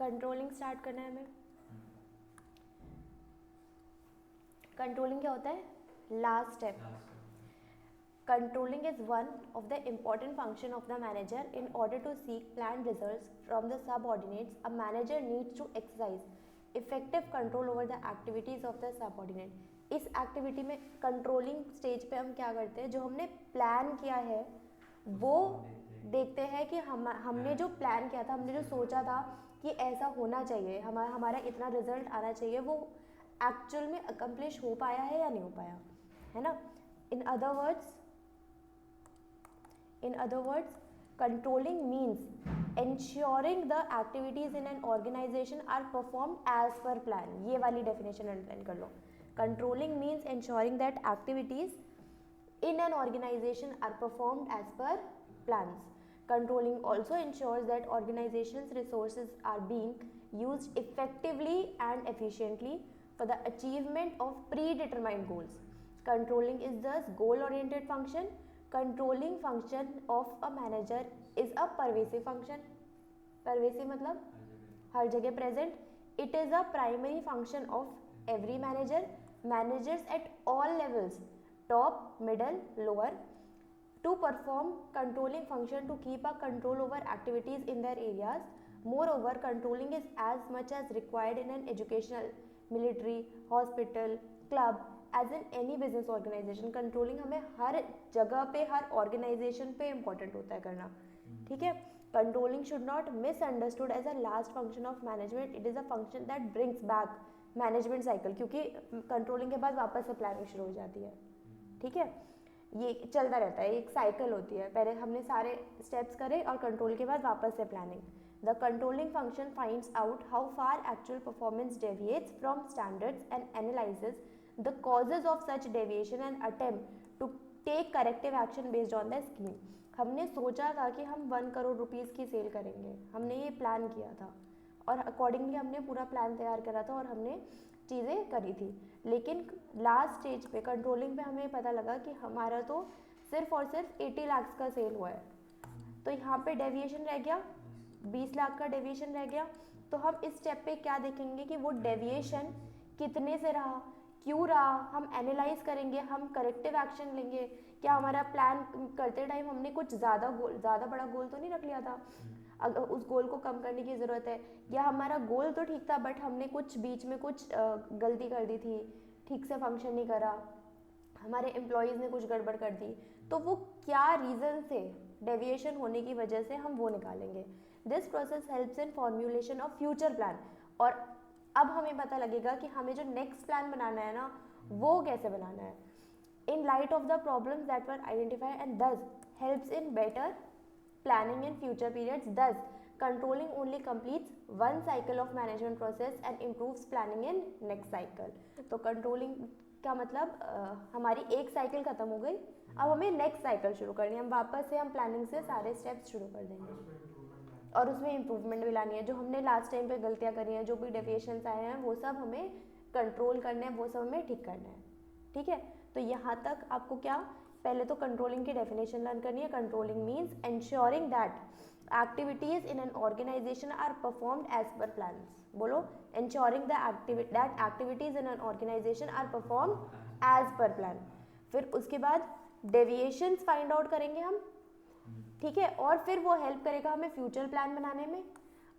Controlling start करना है हमें। कंट्रोलिंग क्या होता है? Last step. Controlling is one of the important function of the manager. In order to seek planned results from the subordinates, a manager needs to exercise effective control over the activities of the subordinate. इस activity में controlling stage पे हम क्या करते हैं, जो हमने plan किया है वो देखते हैं कि हमने जो प्लान किया था, हमने जो सोचा था कि ऐसा होना चाहिए, हमारा इतना रिजल्ट आना चाहिए, वो एक्चुअल में अकम्प्लिश हो पाया है या नहीं हो पाया, है ना। इन other words, controlling means ensuring the activities in an organization are performed as per plan. ये वाली definition underline कर लो। Controlling means ensuring that activities in an organization are performed as per plans. Controlling also ensures that organization's resources are being used effectively and efficiently for the achievement of predetermined goals. Controlling is thus goal-oriented function. Controlling function of a manager is a pervasive function. Pervasive मतलब हर जगह present. It is a primary function of every manager. Managers at all levels, top, middle, lower, to perform controlling function to keep a control over activities in their areas. Moreover, controlling is as much as required in an educational, military, hospital, club, as in any business organisation. Controlling हमें हर जगह पे, हर organisation पे important होता है करना, ठीक है। Controlling should not misunderstood as a last function of management, it is a function that brings back management cycle, क्योंकि कंट्रोलिंग के बाद वापस से प्लानिंग शुरू हो जाती है, ठीक है। ये चलता रहता है, एक साइकिल होती है, पहले हमने सारे स्टेप्स करे और कंट्रोल के बाद वापस से planning. The controlling function finds out how far actual performance deviates from standards and analyzes the causes of such deviation and attempt to take corrective action based on the scheme. हमने सोचा था कि हम 1 crore rupees की cell करेंगे, हमने ये plan किया था और अकॉर्डिंगली हमने पूरा प्लान तैयार करा था और हमने चीज़ें करी थी, लेकिन लास्ट स्टेज पे कंट्रोलिंग पे हमें पता लगा कि हमारा तो सिर्फ और सिर्फ 80 लाख का सेल हुआ है, तो यहाँ पे डेविएशन रह गया 20 लाख का डेविएशन रह गया। तो हम इस स्टेप पे क्या देखेंगे कि वो डेविएशन कितने से रहा, क्यों रहा, हम एनालाइज करेंगे, हम करेक्टिव एक्शन लेंगे। क्या हमारा प्लान करते टाइम हमने कुछ ज़्यादा बड़ा गोल तो नहीं रख लिया था, अगर उस गोल को कम करने की ज़रूरत है, या हमारा गोल तो ठीक था बट हमने कुछ बीच में कुछ गलती कर दी थी, ठीक से फंक्शन नहीं करा, हमारे एम्प्लॉयज़ ने कुछ गड़बड़ कर दी, तो वो क्या रीज़न थे डेविएशन होने की वजह से, हम वो निकालेंगे। This process helps in formulation of future plan. और अब हमें पता लगेगा कि हमें जो नेक्स्ट प्लान बनाना है ना, वो कैसे बनाना है, in light of the problems that were identified, and this helps in better planning in future periods. Thus, controlling only completes one cycle of management process and improves planning in next cycle. तो controlling का मतलब हमारी एक cycle खत्म हो गई, अब हमें नेक्स्ट साइकिल शुरू करनी है, हम वापस से हम प्लानिंग से सारे स्टेप्स शुरू कर देंगे और उसमें इम्प्रूवमेंट भी लानी है। जो हमने लास्ट टाइम पे गलतियाँ करी हैं, जो भी डेविएशंस आए हैं, वो सब हमें कंट्रोल करने हैं, वो सब हमें ठीक करना है, ठीक है। तो यहाँ तक आपको क्या, पहले तो कंट्रोलिंग की डेफिनेशन लर्न करनी है। Controlling means ensuring that activities in an organisation are performed as per plans. बोलो, ensuring that activities in an organisation are performed as per plan. फिर उसके बाद डेविएशंस फाइंड आउट करेंगे हम, ठीक है, और फिर वो हेल्प करेगा हमें फ्यूचर प्लान बनाने में।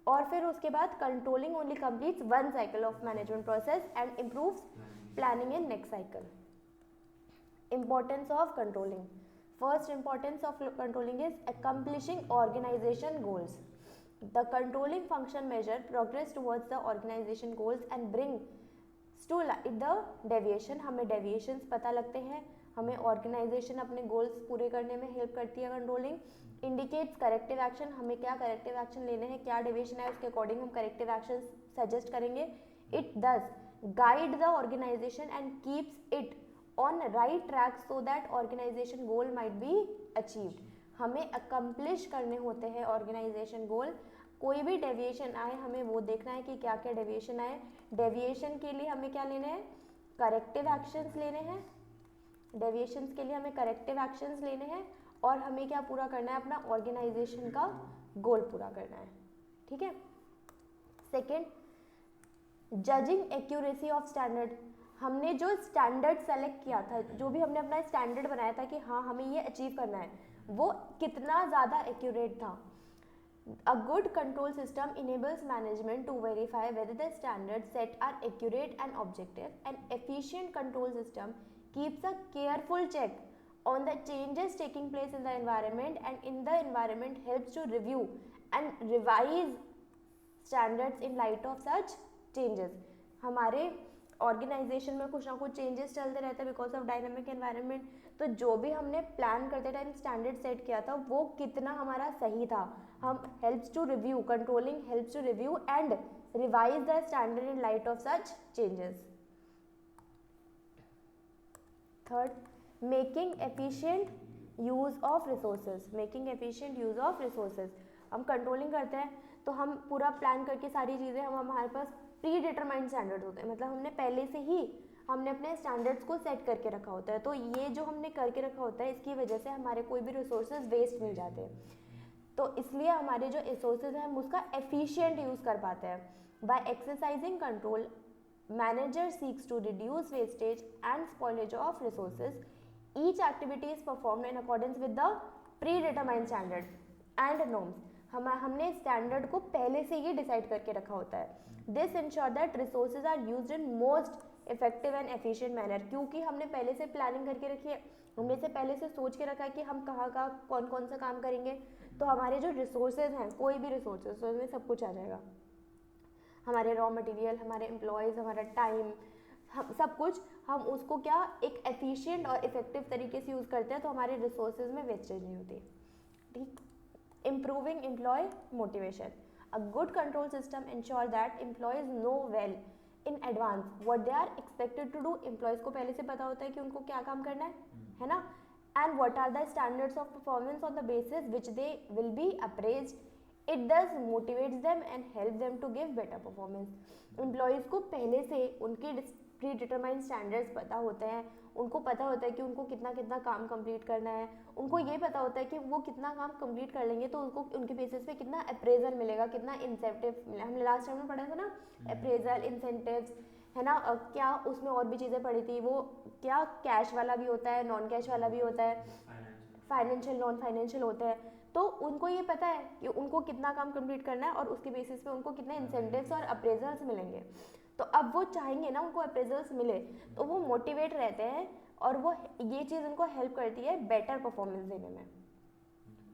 और फिर उसके बाद controlling only completes one cycle of management process and improves planning in next cycle. Importance of controlling. First importance of controlling is accomplishing organization goals. The controlling function measure progress towards the organization goals and brings to light the deviation. हमें deviations पता लगते हैं, हमें organization अपने goals पूरे करने में help करती है controlling. Indicates corrective action. हमें क्या corrective action लेने हैं, क्या deviation है, उसके according हम corrective actions suggest करेंगे. It does guide the organization and keeps it on right track so that organization goal might be achieved. हमें accomplish करने होते हैं organization goal। कोई भी deviation आए, हमें वो देखना है कि क्या क्या deviation आए। deviation के लिए हमें क्या लेना है, corrective actions लेने हैं। deviations के लिए हमें corrective actions लेने हैं और हमें क्या पूरा करना है, अपना organization का goal पूरा करना है, ठीक है। Second, judging accuracy of standard, हमने जो स्टैंडर्ड सेलेक्ट किया था, जो भी हमने अपना स्टैंडर्ड बनाया था कि हाँ हमें ये अचीव करना है, वो कितना ज़्यादा एक्यूरेट था. A good control system enables management to verify whether the standards set are accurate and objective. An efficient control system keeps a careful check on the changes taking place in the environment, and in the environment helps to review and revise standards in light of such changes. हमारे organisation में कुछ ना कुछ changes चलते रहते हैं because of dynamic environment. तो जो भी हमने प्लान करते टाइम स्टैंडर्ड सेट किया था वो कितना हमारा सही था. हम helps to review, controlling helps to review and revise the standard in light of such changes. Third, making efficient use of resources. Making efficient use of resources, हम कंट्रोलिंग करते हैं तो हम पूरा प्लान करके सारी चीज़ें, हम हमारे पास प्री डिटरमाइंड स्टैंडर्ड होते हैं, मतलब हमने पहले से ही हमने अपने स्टैंडर्ड्स को सेट करके रखा होता है. तो ये जो हमने करके रखा होता है इसकी वजह से हमारे कोई भी रिसोर्सेज वेस्ट नहीं जाते. तो इसलिए हमारे जो रिसोर्सेज हैं हम उसका एफिशिएंट यूज़ कर पाते हैं. By exercising control, manager seeks to reduce wastage and spoilage of resources. Each activity is performed in accordance with the predetermined standard and norms. हमने स्टैंडर्ड को पहले से ही डिसाइड करके रखा होता है. This ensure that resources are used in most effective and efficient manner. क्योंकि हमने पहले से प्लानिंग करके रखी है, हमने से पहले से सोच के रखा है कि हम कहाँ कौन कौन सा काम करेंगे. तो हमारे जो रिसोर्सेज हैं, कोई भी रिसोर्सेज, तो उसमें सब कुछ आ जाएगा. हमारे रॉ मटेरियल, हमारे एम्प्लॉयज़, हमारा टाइम, हम सब कुछ, हम उसको क्या एक एफिशिएंट और इफेक्टिव तरीके से यूज़ करते हैं तो हमारे रिसोर्सेज में वेस्टेज नहीं होती. ठीक. Improving employee motivation. A good control system ensure that employees know well in advance what they are expected to do. Employees को पहले से पता होता है कि उनको क्या काम करना है ना? And what are the standards of performance on the basis which they will be appraised. It thus motivates them and help them to give better performance. Employees को पहले से उनके प्री डिटरमाइंड स्टैंडर्ड्स पता होते हैं, उनको पता होता है कि उनको कितना कितना काम कंप्लीट करना है, उनको ये पता होता है कि वो कितना काम कंप्लीट कर लेंगे तो उनको उनके बेसिस पे कितना अप्रेजल मिलेगा, कितना इंसेंटिव मिलेगा. हमने लास्ट टाइम में पढ़ा था ना अप्रेजल, इंसेंटिव्स, है ना. क्या उसमें और भी चीज़ें पढ़ी थी, वो क्या कैश वाला भी होता है, नॉन कैश वाला भी होता है, फाइनेंशियल नॉन फाइनेंशियल होता है. तो उनको ये पता है कि उनको कितना काम कंप्लीट करना है और उसके बेसिस पे उनको कितने इंसेंटिव्स और अप्रेजल्स मिलेंगे. तो अब वो चाहेंगे ना उनको अप्रेजल्स मिले, तो वो मोटिवेट रहते हैं और वो ये चीज़ उनको हेल्प करती है बेटर परफॉर्मेंस देने में.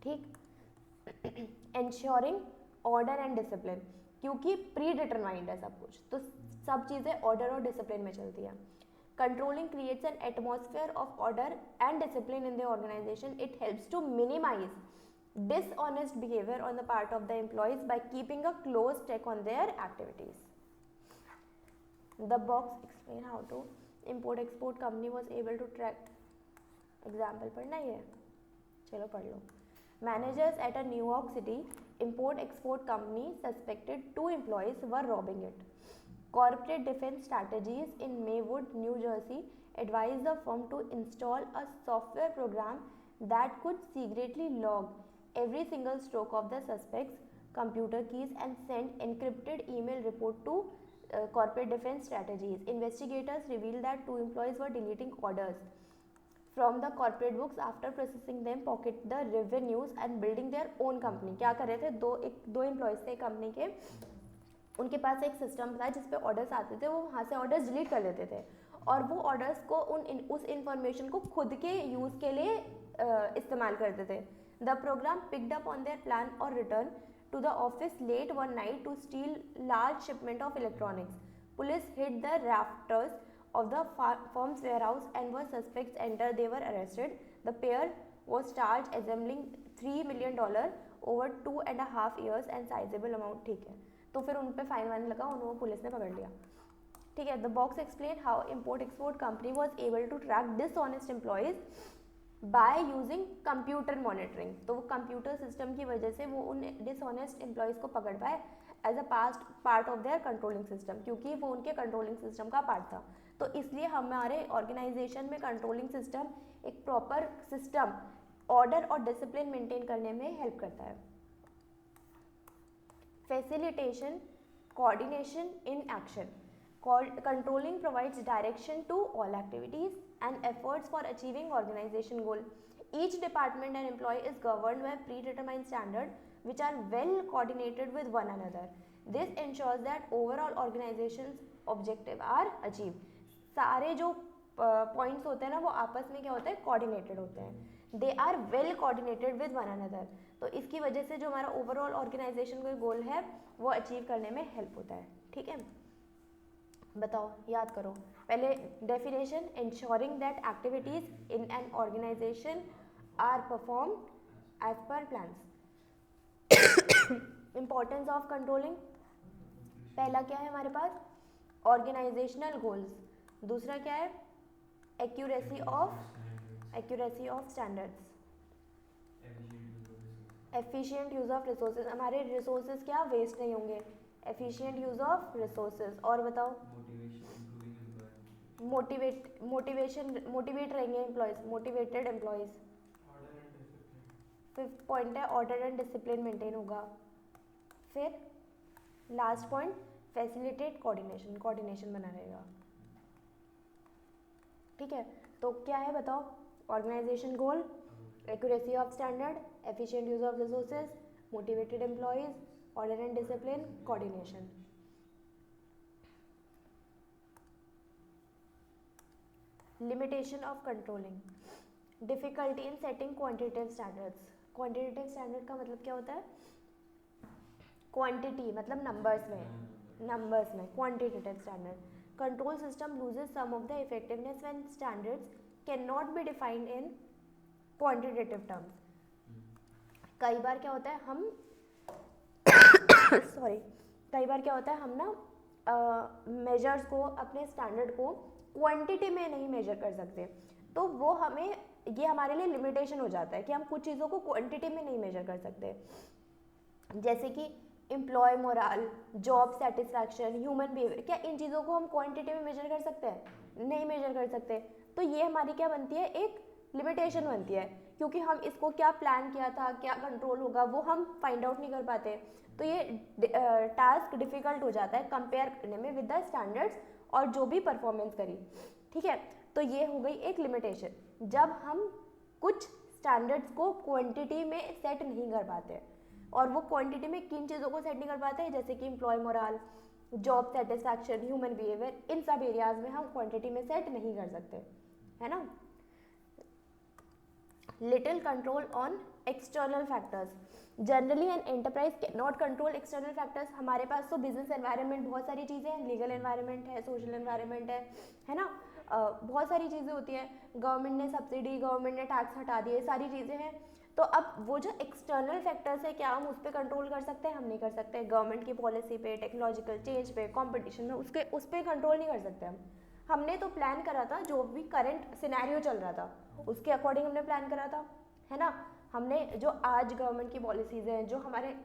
ठीक. एंश्योरिंग ऑर्डर एंड डिसिप्लिन, क्योंकि प्री डिटरमाइंड है सब कुछ, तो सब चीज़ें ऑर्डर और डिसिप्लिन में चलती है. Controlling creates an atmosphere of order and discipline in the organisation. It helps to minimise dishonest behavior on the part of the employees by keeping a close check on their activities. The box explain how to import-export company was able to track. Example पढ़ना ही है, चलो पढ़ लो. Managers at a New York City import-export company suspected 2 employees were robbing it. Corporate Defense Strategies in Maywood, New Jersey advised the firm to install a software program that could secretly log every single stroke of the suspect's computer keys and send encrypted email report to Corporate Defense Strategies. Investigators revealed that 2 employees were deleting orders from the corporate books after processing them, pocket the revenues and building their own company. क्या कर रहे थे, दो employees थे company के, उनके पास एक system था जिस पे ऑर्डर्स आते थे, वो वहाँ से ऑर्डर्स डिलीट कर लेते थे और वो ऑर्डर्स को उस इंफॉर्मेशन को खुद के यूज़ के लिए इस्तेमाल करते थे. The program picked up on their plan or return to the office late one night to steal large shipment of electronics. Police hit the rafters of the firm's warehouse and when suspects entered, they were arrested. The pair was charged assembling $3 million over 2.5 years and sizable amount. ठीक है, तो फिर उन पे fine wine लगा, उनको police ने पकड़ लिया. ठीक है. The box explained how import-export company was able to track dishonest employees by using computer monitoring. तो वो कंप्यूटर सिस्टम की वजह से वो उन डिसऑनेस्ट एम्प्लॉयज़ को पकड़ पाए as a part of their controlling system, क्योंकि वो उनके कंट्रोलिंग सिस्टम का पार्ट था. तो इसलिए हमारे ऑर्गेनाइजेशन में कंट्रोलिंग सिस्टम एक प्रॉपर सिस्टम ऑर्डर और डिसिप्लिन मेंटेन करने में हेल्प करता है. Facilitation coordination in action. Controlling provides direction to all activities and efforts for achieving organization goal. Each department and employee is governed by predetermined standards which are well coordinated with one another. This ensures that overall organization's objective are achieved. सारे जो points होते हैं ना वो आपस में क्या होता है, कोऑर्डिनेटेड होते हैं. They are well coordinated with one another. तो इसकी वजह से जो हमारा ओवरऑल ऑर्गेनाइजेशन का गोल है वो अचीव करने में हेल्प होता है. ठीक है, बताओ, याद करो. पहले definition, ensuring that activities in an organisation are perform as per plans. Importance of controlling. पहला क्या है हमारे पास, ऑर्गेनाइजेशनल गोल्स. दूसरा क्या है, accuracy of standards. Efficient use of resources. हमारे रिसोर्सेज क्या वेस्ट नहीं होंगे. Efficient use of resources. और बताओ, मोटिवेट रहेंगे employees, motivated employees. Fifth point है ऑर्डर एंड डिसिप्लिन मेंटेन होगा. फिर last point, facilitate coordination, coordination बना रहेगा. ठीक है, तो क्या है बताओ, organisation goal, accuracy of standard, efficient use of resources, motivated employees, order and discipline, coordination. Limitation of controlling. Difficulty in setting quantitative standards. Quantitative standard का मतलब क्या होता है, क्वांटिटी मतलब नंबर्स में quantitative standard. Control system loses some of the effectiveness when standards can not be defined in quantitative terms. कई बार क्या होता है हम कई बार क्या होता है हम ना मेजर्स को, अपने स्टैंडर्ड को क्वांटिटी में नहीं मेजर कर सकते. तो वो हमें, ये हमारे लिए लिमिटेशन हो जाता है कि हम कुछ चीज़ों को क्वांटिटी में नहीं मेजर कर सकते. जैसे कि employee morale, job satisfaction, human behaviour, क्या इन चीज़ों को हम क्वांटिटी में मेजर कर सकते हैं? नहीं मेजर कर सकते. तो ये हमारी क्या बनती है, एक लिमिटेशन बनती है, क्योंकि हम इसको क्या प्लान किया था, क्या कंट्रोल होगा, वो हम फाइंड आउट नहीं कर पाते. तो ये टास्क डिफिकल्ट हो जाता है कंपेयर करने में विद द स्टैंडर्ड्स और जो भी परफॉर्मेंस करी. ठीक है, तो ये हो गई एक लिमिटेशन, जब हम कुछ स्टैंडर्ड्स को क्वांटिटी में सेट नहीं कर पाते. और वो क्वांटिटी में किन चीज़ों को सेट नहीं कर पाते हैं, जैसे कि employee morale, job satisfaction, human behaviour, इन सब एरियाज में हम क्वांटिटी में सेट नहीं कर सकते, है ना. Little control on external factors. Generally an enterprise can not control external factors. हमारे पास तो बिजनेस एनवायरनमेंट बहुत सारी चीज़ें हैं, लीगल एनवायरनमेंट है, सोशल एनवायरनमेंट है ना. बहुत सारी चीज़ें होती हैं. गवर्नमेंट ने सब्सिडी, गवर्नमेंट ने टैक्स हटा दिए, सारी चीज़ें हैं. तो अब वो जो एक्सटर्नल फैक्टर्स है, क्या हम उस पर कंट्रोल कर सकते हैं? हम नहीं कर सकते. गवर्नमेंट की पॉलिसी पे, टेक्नोलॉजिकल चेंज पे, कंपटीशन में उस पर कंट्रोल नहीं कर सकते हम. हमने तो प्लान करा था, जो भी करंट सिनेरियो चल रहा था उसके अकॉर्डिंग हमने प्लान करा था, है ना. हमने जो आज गवर्नमेंट की पॉलिसीज़ हैं, जो हमारे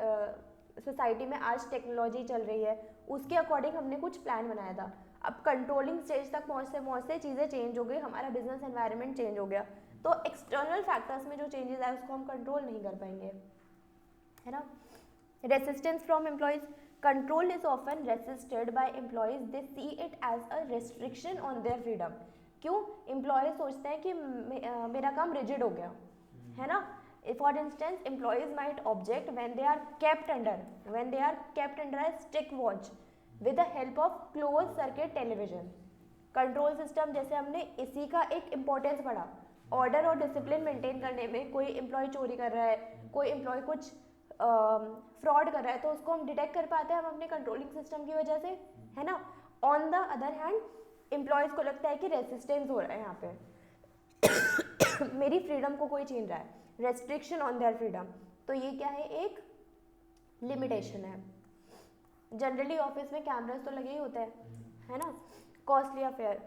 सोसाइटी में आज टेक्नोलॉजी चल रही है, उसके अकॉर्डिंग हमने कुछ प्लान बनाया था. अब कंट्रोलिंग स्टेज तक पहुँचते चीज़ें चेंज हो गई, हमारा बिजनेस एनवायरनमेंट चेंज हो गया. तो एक्सटर्नल फैक्टर्स में जो चेंजेस आए उसको हम कंट्रोल नहीं कर पाएंगे, है ना. Resistance from employees. Control is often resisted by employees. They see it as a restriction on their freedom. क्यों? एम्प्लॉयज सोचते हैं कि मेरा काम रिजिड हो गया, है ना. For instance, employees might object when they are kept under a strict watch with the help of close circuit television. Control system, जैसे हमने इसी का एक इम्पोर्टेंस पढ़ा, ऑर्डर और डिसिप्लिन मेंटेन करने में. कोई एम्प्लॉय चोरी कर रहा है, कोई एम्प्लॉय कुछ फ्रॉड कर रहा है, तो उसको हम डिटेक्ट कर पाते हैं हम अपने कंट्रोलिंग सिस्टम की वजह से, है ना. On the other hand, employees को लगता है कि रेसिस्टेंस हो रहा है यहाँ पे मेरी फ्रीडम को कोई छीन रहा है, रेस्ट्रिक्शन ऑन देयर फ्रीडम. तो ये क्या है, एक लिमिटेशन है. जनरली ऑफिस में कैमरास तो लगे ही होते हैं, है ना. Costly affair.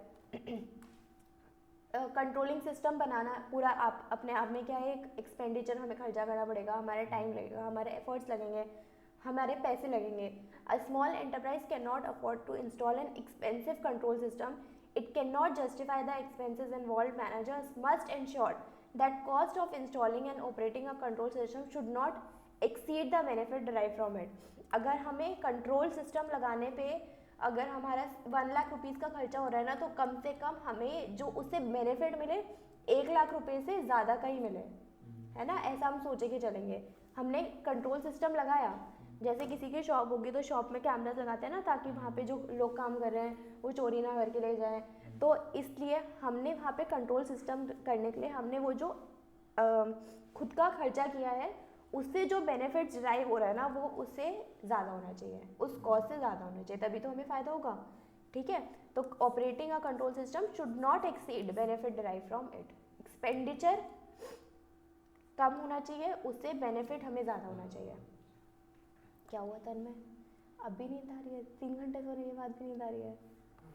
कंट्रोलिंग सिस्टम बनाना पूरा आप अपने आप में क्या है, एक एक्सपेंडिचर, हमें खर्चा करना पड़ेगा, हमारा टाइम लगेगा, हमारे एफर्ट्स लगेंगे, हमारे पैसे लगेंगे. A small enterprise can not afford to install an expensive control system. It can not justify the expenses involve. Managers must ensure that cost of installing and operating a control system should not exceed the benefit derive from it. अगर हमें control system लगाने पे अगर हमारा 1 lakh rupees का खर्चा हो रहा है ना, तो कम से कम हमें जो उससे बेनिफिट मिले 1 लाख रुपए से ज़्यादा का ही मिले, है ना, ऐसा हम सोचे के चलेंगे। हमने कंट्रोल सिस्टम लगाया, जैसे किसी की शॉप होगी तो शॉप में कैमरास लगाते हैं ना, ताकि वहाँ पे जो लोग काम कर रहे हैं वो चोरी ना करके ले जाएं। तो इसलिए हमने वहाँ पे कंट्रोल सिस्टम करने के लिए हमने वो जो खुद का खर्चा किया है उससे जो बेनिफिट्स ड्राइव हो रहा है ना, वो उससे ज़्यादा होना चाहिए, उस कॉस्ट से ज़्यादा होना चाहिए, तभी तो हमें फ़ायदा होगा। ठीक है, तो operating a control system should not exceed benefit derived from it. Expenditure कम होना चाहिए, उससे बेनिफिट हमें ज़्यादा होना चाहिए। क्या हुआ तन में? अब भी नींद आ रही है? 3 घंटे सोने के बाद भी नींद आ रही है?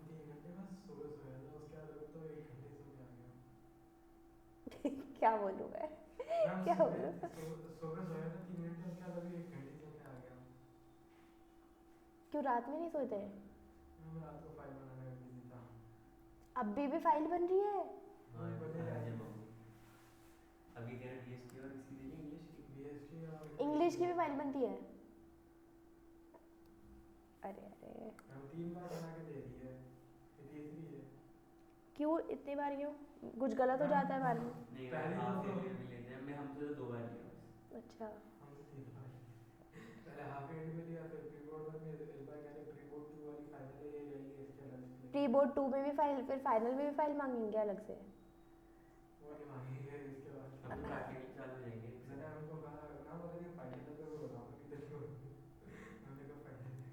3 घंटे में सुबह सोया था, उसके बाद अभी तो 1 घंटे सो के आ गया। क्या बोलूँ मैं? मैम क्या सुबह बोलूँ? सुबह सोया था 3 घंटे, उसके बाद अभी 1 घंटे सो के आ गया। क्यों रात में नहीं सोते? मैम रात को फाइल बनाने में बिजी था। अभी भी फाइल बन रही है? हाँ बने जा रही है। अभी तेरा बीएसटी और किसकी दे दी इंग्लिश की? बीएसटी और इंग्लिश की भी फाइल बनती है? अरे अरे, मैम 3 बार बना के दे रही है, ये तीसरी है। क्यों इतनी बार क्यों? कुछ गलत हो जाता है बाद में? नहीं पहली हाफ तो ईयर में लेते हैं, मैं हमसे तो 2 बार लिया बस। अच्छा, हमसे 3 बार पहले हाफ ईयर में लिया, फिर प्री बोर्ड में इस बार कहते प्री बोर्ड 2 वाली फाइनल है, ये रही है, इसके अलग से प्री बोर्ड 2 में भी फाइल, फिर फाइनल में भी फाइल मांगेंगे अलग से? वो नहीं मांगेंगे इसके बाद। अभी प्रैक्टिकल चालू हो जाएंगे। मैंने उनको कहा ना, बोला कि फाइनल है तो वो बताओ कि तेरे को हमने कहा फाइनल है।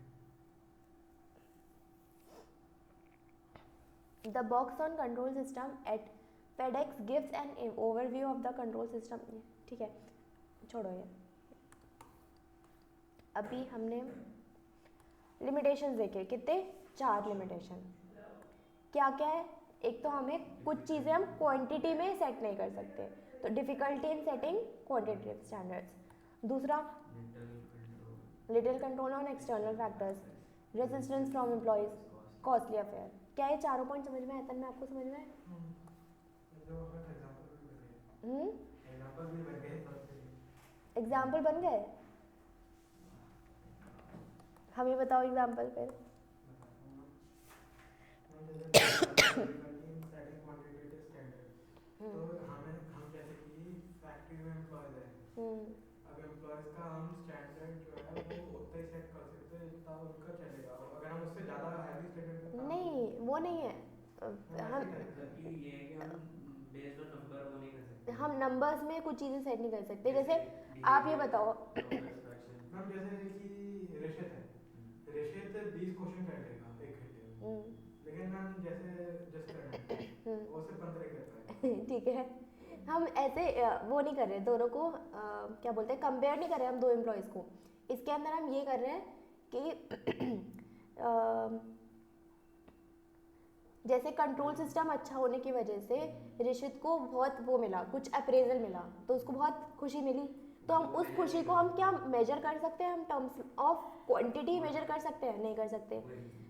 The box on control system at FedEx gives an overview of the control system। ठीक है, छोड़ो ये। अभी हमने लिमिटेशंस देखे, कितने? 4 लिमिटेशन। क्या क्या है? एक तो हमें कुछ चीज़ें हम क्वांटिटी में सेट नहीं कर सकते, तो difficulty in setting quantitative standards. दूसरा, little control on external factors, resistance from employees, costly affair. क्या ये चारों पॉइंट समझ में आए? तन में आपको समझ में आए? जो हमें एग्जांपल भी बन गए, एग्जांपल भी बन गए सबसे। एग्जाम्पल बन गए? हमें बताओ एग्जाम्पल फिर। तो हम जैसे कि फैक्ट्री में एम्प्लॉयज है, अब एम्प्लॉयज का हम स्टैंडर्ड जो है वो उतना ही सेट कर सकते हैं जितना उनका चलेगा। अगर हम उससे ज़्यादा हैवी स्टैंडर्ड पे नहीं, वो नहीं है। हम मतलब कि ये है कि हम बेस्ड ऑन नंबर वो नहीं कर सकते। हम नंबर्स में कुछ चीज़ें सेट नहीं कर सकते। जैसे आप ये बताओ, मैम जैसे कि रिशित है, रिशित 20 क्वेश्चन कर लेगा 1 घंटे में, लेकिन मैम जैसे जस्ट करना वो सिर्फ 15 कर पाएगा। ठीक है, हम ऐसे वो नहीं कर रहे दोनों को, क्या बोलते हैं, कंपेयर नहीं कर रहे हम दो एम्प्लॉयज़ को। इसके अंदर हम ये कर रहे हैं कि जैसे कंट्रोल सिस्टम अच्छा होने की वजह से ऋषित को बहुत वो मिला, कुछ अप्रेजल मिला, तो उसको बहुत खुशी मिली। तो हम उस खुशी को हम क्या मेजर कर सकते हैं? हम टर्म्स ऑफ क्वांटिटी मेजर कर सकते हैं? नहीं कर सकते।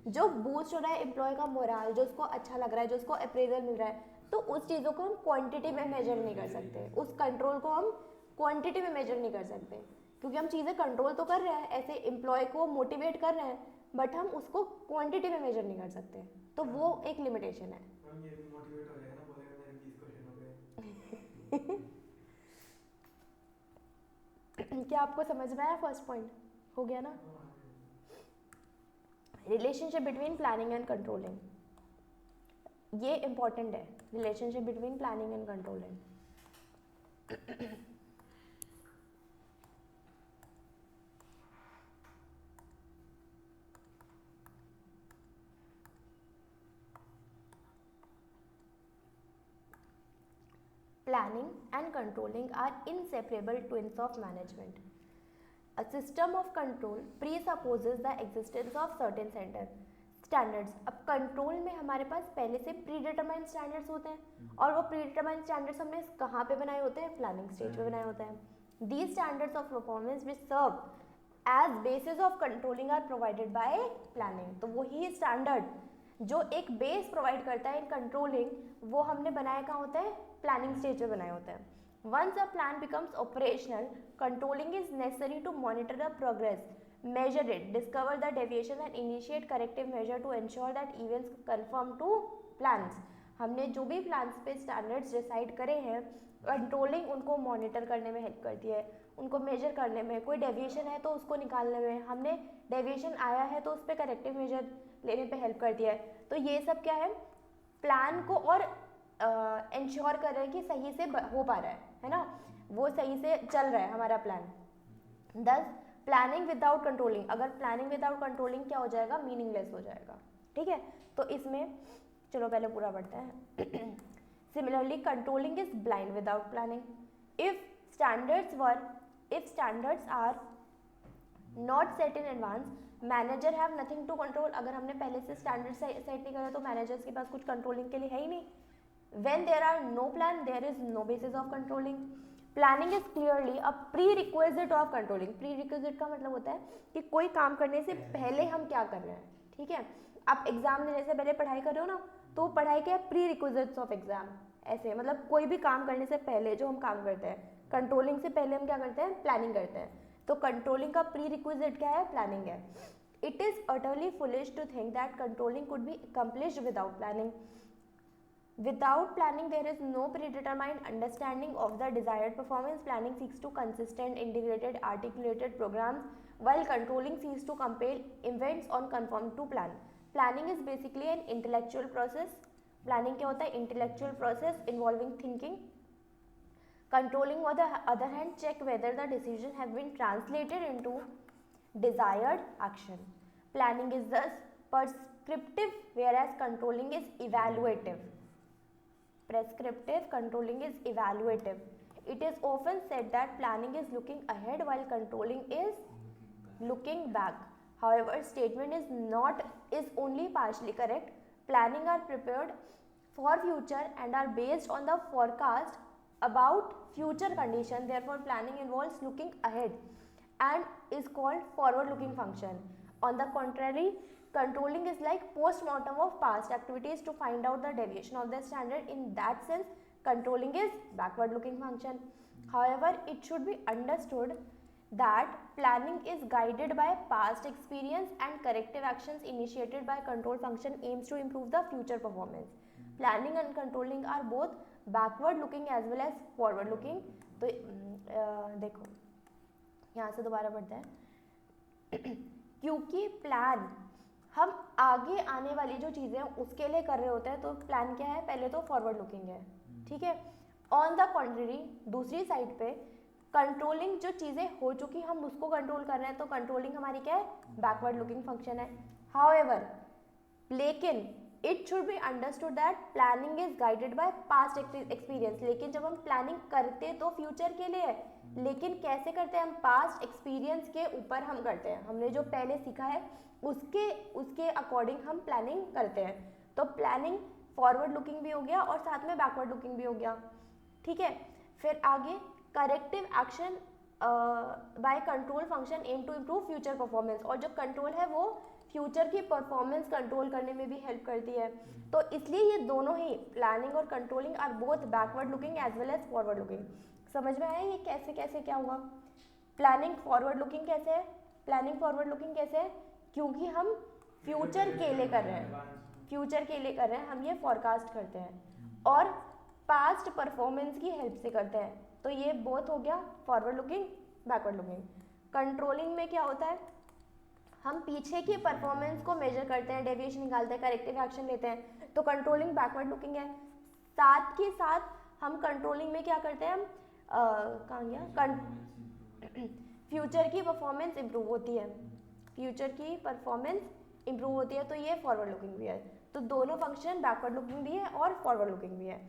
जो बूस्ट हो रहा है एम्प्लॉय का मोराल, जो उसको अच्छा लग रहा है, जो उसको अप्रेजल मिल रहा है, तो उस चीज़ों को हम क्वांटिटी में मेजर नहीं कर सकते। उस कंट्रोल को हम क्वांटिटी में मेजर नहीं कर सकते, क्योंकि हम चीज़ें कंट्रोल तो कर रहे हैं, ऐसे एम्प्लॉय को मोटिवेट कर रहे हैं, बट हम उसको क्वांटिटी में मेजर नहीं कर सकते। तो वो एक लिमिटेशन है। मैम ये मोटिवेट हो जाएगा ना, बोलेगा मेरे 20 क्वेश्चन हो गए। क्या आपको समझ में आया? फर्स्ट पॉइंट हो गया ना? Relationship between planning and controlling, ये इंपॉर्टेंट है। Relationship between planning and controlling. Planning and controlling are inseparable twins of management. A system of control presupposes the existence of certain standards. अब control में हमारे पास पहले से प्रीडिटरमाइंड स्टैंडर्ड्स होते हैं, और वो प्रीडिटरमाइंड स्टैंडर्ड्स हमने कहाँ पे बनाए होते हैं? प्लानिंग स्टेज पे बनाए होते हैं। These standards of performance which serve as basis of controlling are provided by planning। तो वही स्टैंडर्ड जो एक बेस प्रोवाइड करता है इन कंट्रोलिंग, वो हमने बनाया कहाँ होता है? प्लानिंग स्टेज पे बनाए होते हैं। Once a plan becomes operational, controlling is necessary to monitor the progress, measure it, discover the deviation and initiate corrective measure to ensure that events conform to plans. हमने जो भी plans पे standards decide करे हैं, controlling उनको monitor करने में help करती है, उनको मेजर करने में, कोई डेविएशन है तो उसको निकालने में, हमने डेविएशन आया है तो उस पर करेक्टिव मेजर लेने पे हेल्प करती है. तो ये सब क्या है, प्लान को और इंश्योर कर रहे हैं कि सही से हो पा रहा है ना, वो सही से चल रहा है हमारा प्लान. 10 planning without controlling. अगर प्लानिंग विदाउट कंट्रोलिंग क्या हो जाएगा, मीनिंगलेस हो जाएगा. ठीक है, तो इसमें चलो पहले पूरा पढ़ते हैं. Similarly, controlling is blind without planning. If standards are not set in advance, manager have nothing to control. अगर हमने पहले से standard सेट नहीं करा तो managers के पास कुछ controlling के लिए है ही नहीं. When there are no plan, there is no basis of controlling. Planning is clearly a prerequisite of controlling. Prerequisite का मतलब होता है कि कोई काम करने से पहले हम क्या कर रहे हैं. ठीक है, आप एग्जाम देने से पहले पढ़ाई कर रहे हो ना, तो पढ़ाई क्या है, प्री रिक्विजिट्स ऑफ एग्जाम. ऐसे मतलब कोई भी काम करने से पहले जो हम काम करते हैं, कंट्रोलिंग से पहले हम क्या करते हैं, प्लानिंग करते हैं. तो कंट्रोलिंग का प्री रिक्विजिट क्या है, प्लानिंग है. It is utterly foolish to think that controlling could be accomplished without planning. Without planning, there is no predetermined understanding of the desired performance. Planning seeks to consistent, integrated, articulated programs, while controlling seeks to compel events on conform to plan. Planning is basically an intellectual process. Planning क्या होता है, intellectual process involving thinking. Controlling, on the other hand, check whether the decision have been translated into desired action. Planning is thus prescriptive, whereas controlling is evaluative. Prescriptive, controlling is evaluative. It is often said that planning is looking ahead while controlling is looking back. However, statement is only partially correct. Planning are prepared for future and are based on the forecast about future condition. Therefore, planning involves looking ahead and is called forward-looking function. On the contrary, controlling is like post-mortem of past activities to find out the deviation of the standard. In that sense, controlling is backward-looking function. However, it should be understood that planning is guided by past experience and corrective actions initiated by control function aims to improve the future performance. Planning and controlling are both backward-looking as well as forward-looking. तो देखो यहाँ से दोबारा पढ़ते हैं. क्योंकि plan हम आगे आने वाली जो चीज़ें हैं उसके लिए कर रहे होते हैं, तो प्लान क्या है, पहले तो फॉरवर्ड लुकिंग है. ठीक है. ऑन द कॉन्ट्ररी, दूसरी साइड पे कंट्रोलिंग, जो चीज़ें हो चुकी हम उसको कंट्रोल कर रहे हैं, तो कंट्रोलिंग हमारी क्या है, बैकवर्ड लुकिंग फंक्शन है. हाउएवर, लेकिन it should be understood that planning is guided by past experience. लेकिन जब हम प्लानिंग करते तो फ्यूचर के लिए है, लेकिन कैसे करते हैं हम, पास्ट एक्सपीरियंस के ऊपर हम करते हैं. हमने जो पहले सीखा है उसके अकॉर्डिंग हम प्लानिंग करते हैं. तो प्लानिंग फॉरवर्ड लुकिंग भी हो गया और साथ में बैकवर्ड लुकिंग भी हो गया. ठीक है. फिर आगे, corrective action by control function aim to improve future performance. और जो कंट्रोल है वो फ्यूचर की परफॉर्मेंस कंट्रोल करने में भी हेल्प करती है. तो इसलिए ये दोनों ही, प्लानिंग और controlling, are both backward looking as well as forward looking. समझ में आया ये कैसे कैसे क्या हुआ. प्लानिंग फॉरवर्ड लुकिंग कैसे है, प्लानिंग फॉरवर्ड लुकिंग कैसे है, क्योंकि हम फ्यूचर के लिए कर रहे हैं, फ्यूचर के लिए कर रहे हैं, हम ये फॉरकास्ट करते हैं और पास्ट परफॉर्मेंस की हेल्प से करते हैं. तो ये बोथ हो गया, forward looking, backward looking. Controlling में क्या होता है, हम पीछे की परफॉर्मेंस को मेजर करते हैं, डेविएशन निकालते हैं, करेक्टिव एक्शन लेते हैं. तो कंट्रोलिंग बैकवर्ड लुकिंग है. साथ के साथ हम कंट्रोलिंग में क्या करते हैं, हम कहाँ गया, फ्यूचर की परफॉर्मेंस इंप्रूव होती है, फ्यूचर की परफॉर्मेंस इंप्रूव होती है. तो ये फॉरवर्ड लुकिंग भी है. तो दोनों फंक्शन बैकवर्ड लुकिंग भी है और फॉरवर्ड लुकिंग भी है.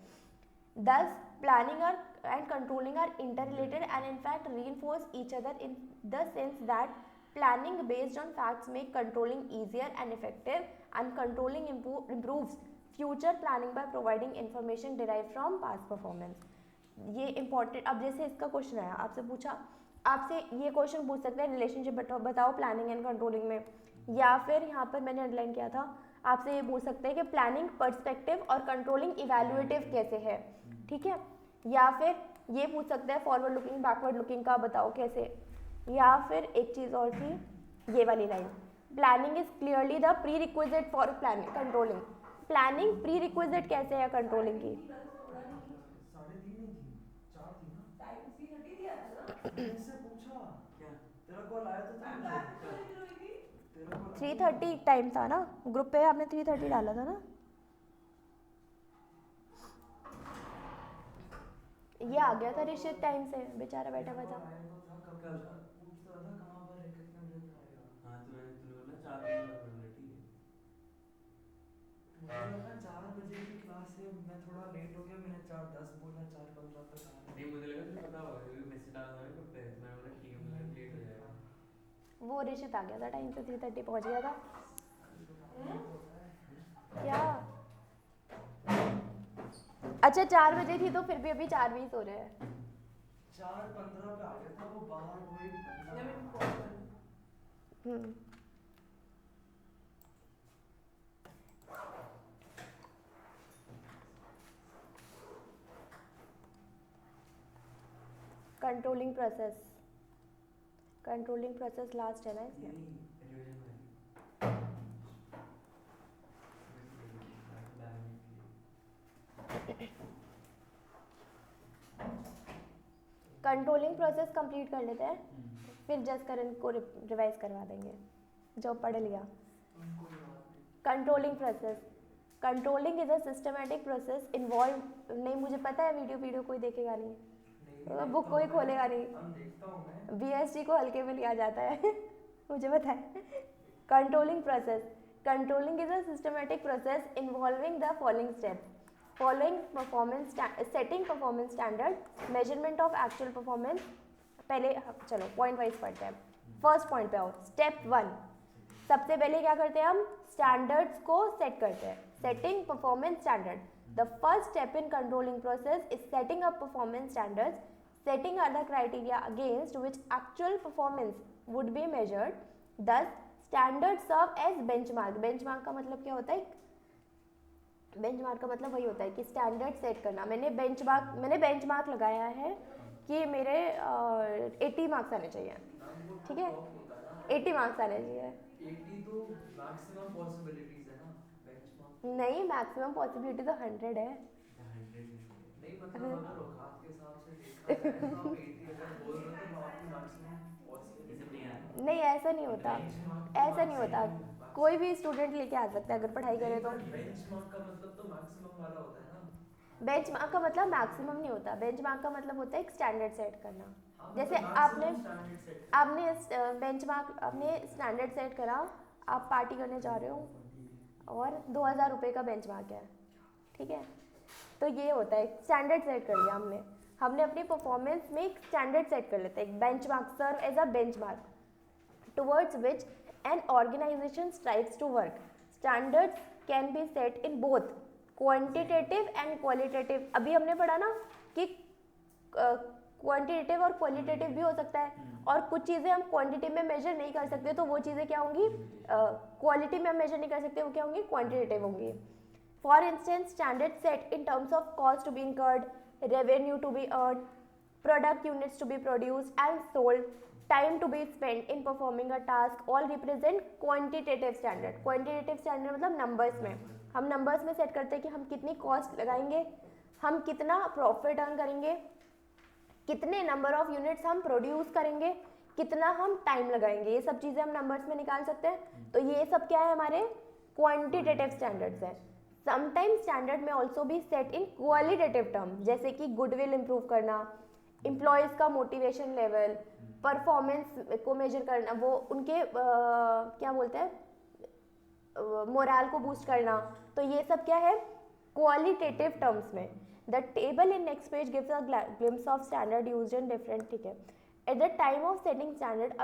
Thus, planning and controlling are interrelated and in fact reinforce each other in the sense that planning based on facts make controlling easier and effective, and controlling improves future planning by providing information derived from past performance. ये important. अब जैसे इसका question आया, आपसे पूछा, आपसे ये question पूछ सकते हैं, रिलेशनशिप बताओ प्लानिंग एंड कंट्रोलिंग में. या फिर यहाँ पर मैंने अंडरलाइन किया था, आपसे ये पूछ सकते हैं कि प्लानिंग पर्सपेक्टिव और कंट्रोलिंग इवैल्यूएटिव कैसे है. ठीक है. या फिर ये पूछ सकता है फॉरवर्ड लुकिंग बैकवर्ड लुकिंग का बताओ कैसे, या फिर एक चीज़ और थी ये वाली line, planning is clearly the pre requisite for planning controlling. Planning pre requisite कैसे है कंट्रोलिंग की? 3:30 नहीं थी, 4 थी ना। टाइम 3:30 दिया था ना, मैंने इससे पूछा क्या? तेरा कॉल आया तो था मुझे, तेरा कॉल 3:30 टाइम था ना ग्रुप पे, आपने 3:30 डाला था ना। ये आ गया था ऋषित टाइम से, बेचारा बैठा हुआ था। आया तो था, कब कब? पूछता था कहाँ पर है, कितने बजे तक आएगा। हाँ तो तूने बोला 4 बजे का बोला, ठीक है। मुझे लगा 4 बजे की क्लास है, मैं थोड़ा लेट हो गया, मैंने 4:10 बोला, 4:15 तक आया। नहीं मुझे लगा तुझे पता होगा क्योंकि मैसेज डाला था ना ग्रुप पे, तो मैंने बोला ठीक है, मुझे लेट हो जाएगा। वो ऋषित आ गया था टाइम से, 3:30 पहुंच गया था। क्या? अच्छा 4 बजे थी तो फिर भी अभी 4:20 हो रहे हैं। 4:15 पे आ गया था वो, बाहर कोई hmm controlling process, controlling process last है ना इसमें। यही रिवीजन वाली कंट्रोलिंग प्रोसेस कंप्लीट कर लेते हैं, फिर जस्ट करण को रिवाइज करवा देंगे जो पढ़ लिया। Controlling process, controlling is a systematic process involve, नहीं मुझे पता है वीडियो कोई देखेगा नहीं, बुक कोई खोलेगा नहीं, BST को हल्के में लिया जाता है मुझे पता है। Controlling process, controlling is a systematic process involving the following steps, following performance, setting performance standard, measurement of actual performance. पहले चलो पॉइंट वाइज पढ़ते हैं। फर्स्ट पॉइंट पे आओ, स्टेप 1। सबसे पहले क्या करते हैं हम, स्टैंडर्ड्स को सेट करते हैं, setting performance standard. The first step in controlling process is setting up performance standards. Setting are the criteria against which actual performance would be measured. Thus standard serve as benchmark. Benchmark का मतलब क्या होता है? Benchmark का मतलब वही होता है कि स्टैंडर्ड सेट करना। मैंने बेंचमार्क लगाया है कि मेरे 80 मार्क्स आने चाहिए, ठीक है, 80 मार्क्स आने चाहिए। 80 तो मैक्सिमम पॉसिबिलिटीज है ना, बेंचमार्क नहीं, मैक्सिमम पॉसिबिलिटी तो 100 है। 100 नहीं, मतलब अगर औकात के हिसाब से देखा जाए तो आप 80 अगर बोल रहे हो तो आपकी मैक्सिमम पॉसिबिलिटी है। नहीं ऐसा नहीं होता, ऐसा नहीं होता, कोई भी स्टूडेंट लेके आ सकता है अगर पढ़ाई करे तो। बेंचमार्क का मतलब तो मैक्सिमम वाला होता है ना। बेंचमार्क का मतलब मैक्सिमम नहीं होता, बेंचमार्क का मतलब होता है एक स्टैंडर्ड सेट करना। हाँ, जैसे मतलब आपने maximum standard set आपने बेंचमार्क, आपने स्टैंडर्ड सेट करा, आप पार्टी करने जा रहे हो और 2000 रुपये का बेंचमार्क है, ठीक है, तो ये होता है स्टैंडर्ड सेट कर लिया हमने। हमने अपनी परफॉर्मेंस में एक स्टैंडर्ड सेट कर लेते हैं, एक benchmark serve as a benchmark towards which an organization strives to work. Standards can be set in both quantitative and qualitative. अभी हमने पढ़ा ना कि क्वांटिटेटिव और क्वालिटेटिव भी हो सकता है, और कुछ चीज़ें हम क्वांटिटी में मेजर नहीं कर सकते तो वो चीज़ें क्या होंगी, क्वालिटी में हम मेजर नहीं कर सकते, वो क्या होंगी, क्वांटिटेटिव होंगी। For instance standard set in terms of cost to be incurred, revenue to earn, product units to be produced and sold, time to be spent in performing a task, all represent quantitative standard. Quantitative standard मतलब numbers में, हम numbers में set करते हैं कि हम कितनी cost लगाएंगे, हम कितना profit earn करेंगे, कितने number of units हम produce करेंगे, कितना हम time लगाएंगे, ये सब चीज़ें हम numbers में निकाल सकते हैं। तो ये सब क्या है, हमारे quantitative standards हैं। Sometimes standard में also be set in qualitative term, जैसे कि goodwill improve करना, एम्प्लॉयज़ का मोटिवेशन लेवल, परफॉर्मेंस को मेजर करना, वो उनके क्या बोलते हैं, मोरल को बूस्ट करना, तो ये सब क्या है, क्वालिटेटिव टर्म्स में। The table in next page gives a glimpse of standard used in different, ठीक है। At the time of setting standard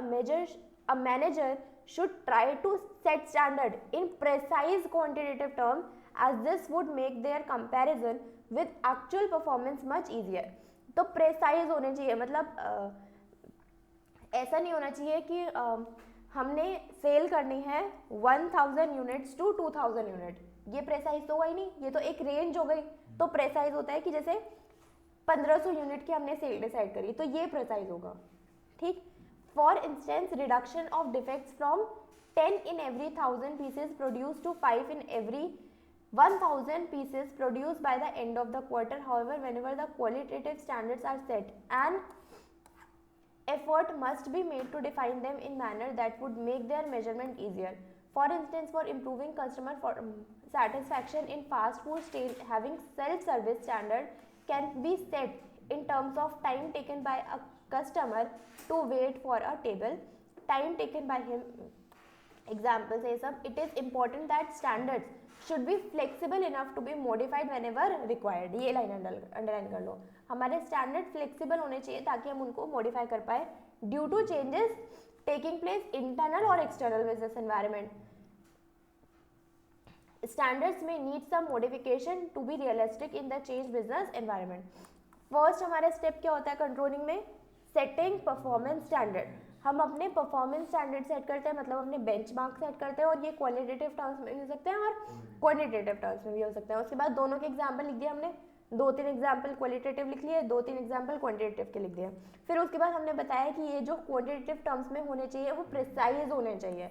a manager should try to set standard in precise quantitative term, as this would make their comparison with actual performance much easier. तो precise होने चाहिए, मतलब ऐसा नहीं होना चाहिए कि हमने सेल करनी है 1000 यूनिट्स टू 2000 यूनिट, ये प्रेसाइज तो हुआ ही नहीं, ये तो एक रेंज हो गई। तो प्रेसाइज होता है कि जैसे 1500 यूनिट की हमने सेल डिसाइड करी, तो ये प्रिसाइज होगा, ठीक। For instance reduction of defects from 10 in every 1000 pieces produced to 5 in every 1000 pieces produced by the end of the quarter. However, whenever the qualitative standards are set, an effort must be made to define them in manner that would make their measurement easier. For instance, for improving customer satisfaction in fast food stage, having self-service standard can be set in terms of time taken by a customer to wait for a table, time taken by him. Example says it is important that standards should be flexible enough to be modified whenever required. ये line underline कर लो, हमारे standard flexible होने चाहिए ताकि हम उनको modify कर पाए due to changes taking place internal और external business environment. Standards may need some modification to be realistic in the changed business environment. First हमारा स्टेप क्या होता है कंट्रोलिंग में, सेटिंग परफॉर्मेंस स्टैंडर्ड. हम अपने परफॉर्मेंस स्टैंडर्ड सेट करते हैं, मतलब अपने बेंचमार्क सेट करते हैं, और ये क्वालिटेटिव टर्म्स में भी हो सकते हैं और क्वांटिटेटिव टर्म्स में भी हो सकते हैं. उसके बाद दोनों के एग्जाम्पल लिख दिए हमने, 2-3 एग्जाम्पल क्वालिटेटिव लिख लिए, 2-3 एग्जाम्पल क्वांटिटेटिव के लिख दिए. फिर उसके बाद हमने बताया कि ये जो क्वांटिटेटिव टर्म्स में होने चाहिए वो प्रिसाइज होने चाहिए.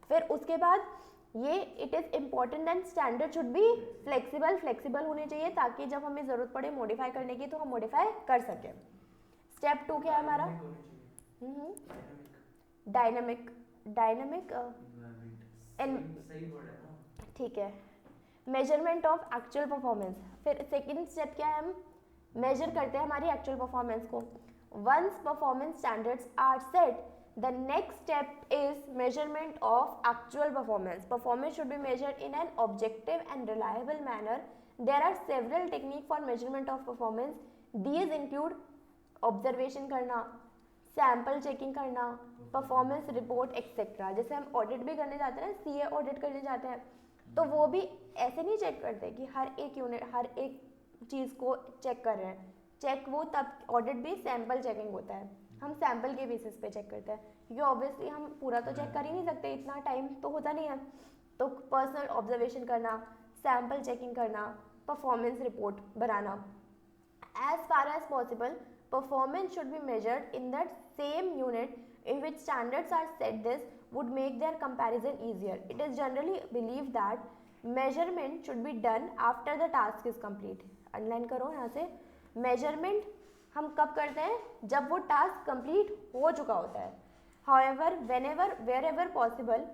फिर उसके बाद ये it is important and standard should be flexible होने चाहिए ताकि जब हमें ज़रूरत पड़े मॉडिफाई करने की तो हम मॉडिफाई कर सकें. स्टेप 2 क्या है हमारा, डायनामिक ठीक है, मेजरमेंट ऑफ एक्चुअल परफॉर्मेंस. फिर सेकेंड स्टेप क्या है, हम मेजर करते हैं हमारी एक्चुअल परफॉर्मेंस को. Once performance standards are set, the next step is measurement of actual performance. Performance should be measured in an objective and reliable manner. There are several techniques for measurement of performance. These include observation करना, sample checking करना, performance report etcetera. जैसे हम audit भी करने जाते हैं, CA audit करने जाते हैं, तो वो भी ऐसे नहीं चेक करते कि हर एक यूनिट हर एक चीज़ को चेक कर रहे हैं. चेक वो तब ऑडिट भी सैम्पल चेकिंग होता है, हम सैम्पल के बेसिस पे चेक करते हैं क्योंकि ऑब्वियसली हम पूरा तो चेक कर ही नहीं सकते, इतना टाइम तो होता नहीं है. तो पर्सनल ऑब्जर्वेशन करना, सैम्पल चेकिंग करना, परफॉर्मेंस रिपोर्ट बनाना. As far as possible performance should be measured in that same unit in which standards are set. This would make their comparison easier. It is generally believed that measurement should be done after the task is complete. Underline करो यहाँ से, measurement हम कब करते हैं, जब वो task complete हो चुका होता है. However, wherever possible,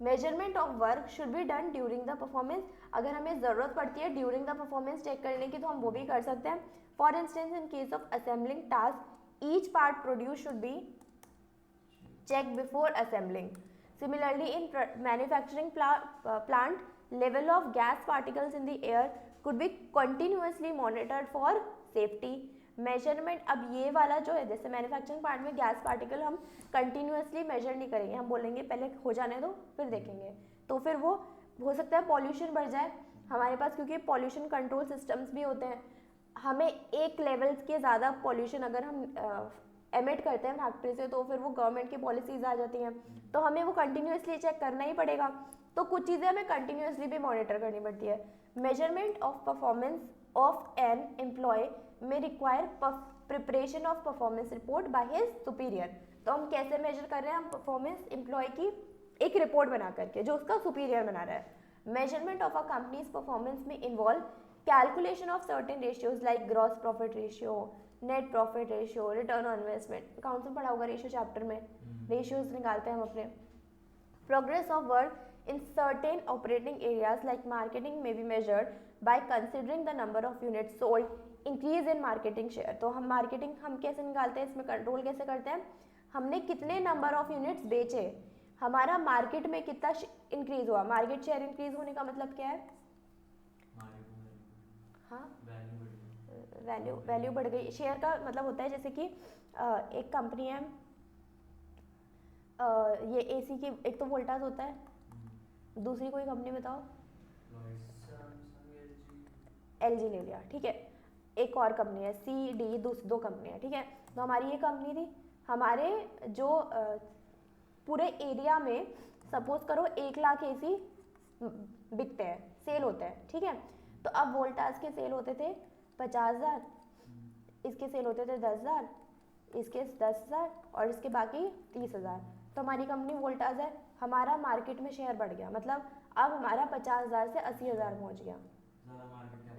measurement of work should be done during the performance. अगर हमें ज़रूरत पड़ती है during the performance चेक करने की तो हम वो भी कर सकते हैं. For instance, in case of assembling task, each part produced should be checked before assembling. Similarly, in manufacturing plant, level of gas particles in the air could be continuously monitored for safety. Measurement, अब ये वाला जो है जैसे manufacturing part में gas particle हम continuously major नहीं करेंगे, हम बोलेंगे पहले हो जाने दो फिर देखेंगे, तो फिर वो हो सकता है पॉल्यूशन बढ़ जाए हमारे पास, क्योंकि पॉल्यूशन कंट्रोल सिस्टम्स भी होते हैं. हमें एक लेवल के ज़्यादा पॉल्यूशन अगर हम एमिट करते हैं फैक्ट्री से तो फिर वो गवर्नमेंट की पॉलिसीज आ जाती हैं, तो हमें वो कंटिन्यूसली चेक करना ही पड़ेगा. तो कुछ चीज़ें हमें कंटिन्यूसली भी मॉनिटर करनी पड़ती है. Measurement of performance of an employee may require preparation of performance report by his superior. तो हम कैसे मेजर कर रहे हैं, हम परफॉर्मेंस एम्प्लॉय की एक रिपोर्ट बना करके जो उसका सुपीरियर बना रहा है. Measurement of a company's performance may involve calculation of certain ratios like gross profit ratio, net profit ratio, return on investment. Accounts में पढ़ा होगा रेशियो चैप्टर में, रेशियोज निकालते हैं हम अपने. Progress of work in certain operating areas like marketing may be measured by considering the number of units sold, increase in marketing share. तो हम मार्केटिंग हम कैसे निकालते हैं, इसमें कंट्रोल कैसे करते हैं, हमने कितने नंबर ऑफ यूनिट्स बेचे, हमारा मार्केट में कितना इंक्रीज हुआ. मार्केट शेयर इंक्रीज होने का मतलब क्या है, हाँ वैल्यू बढ़ गई. शेयर का मतलब होता है जैसे कि एक कंपनी है, ये एसी की, एक तो वोल्टास होता है, दूसरी कोई कंपनी बताओ, एलजी ले लिया, ठीक है. एक और कंपनी है सी डी, दो कंपनी है, ठीक है. तो हमारी ये कंपनी थी, हमारे जो पूरे एरिया में सपोज करो 1 लाख एसी बिकते हैं, सेल होते हैं, ठीक है. तो अब वोल्टास के सेल होते थे 50,000, इसके सेल होते थे 10,000, इसके 10,000 और इसके बाकी 30,000। तो हमारी कंपनी वोल्टास है, हमारा मार्केट में शेयर बढ़ गया, मतलब अब हमारा 50,000 से 80,000 पहुंच गया।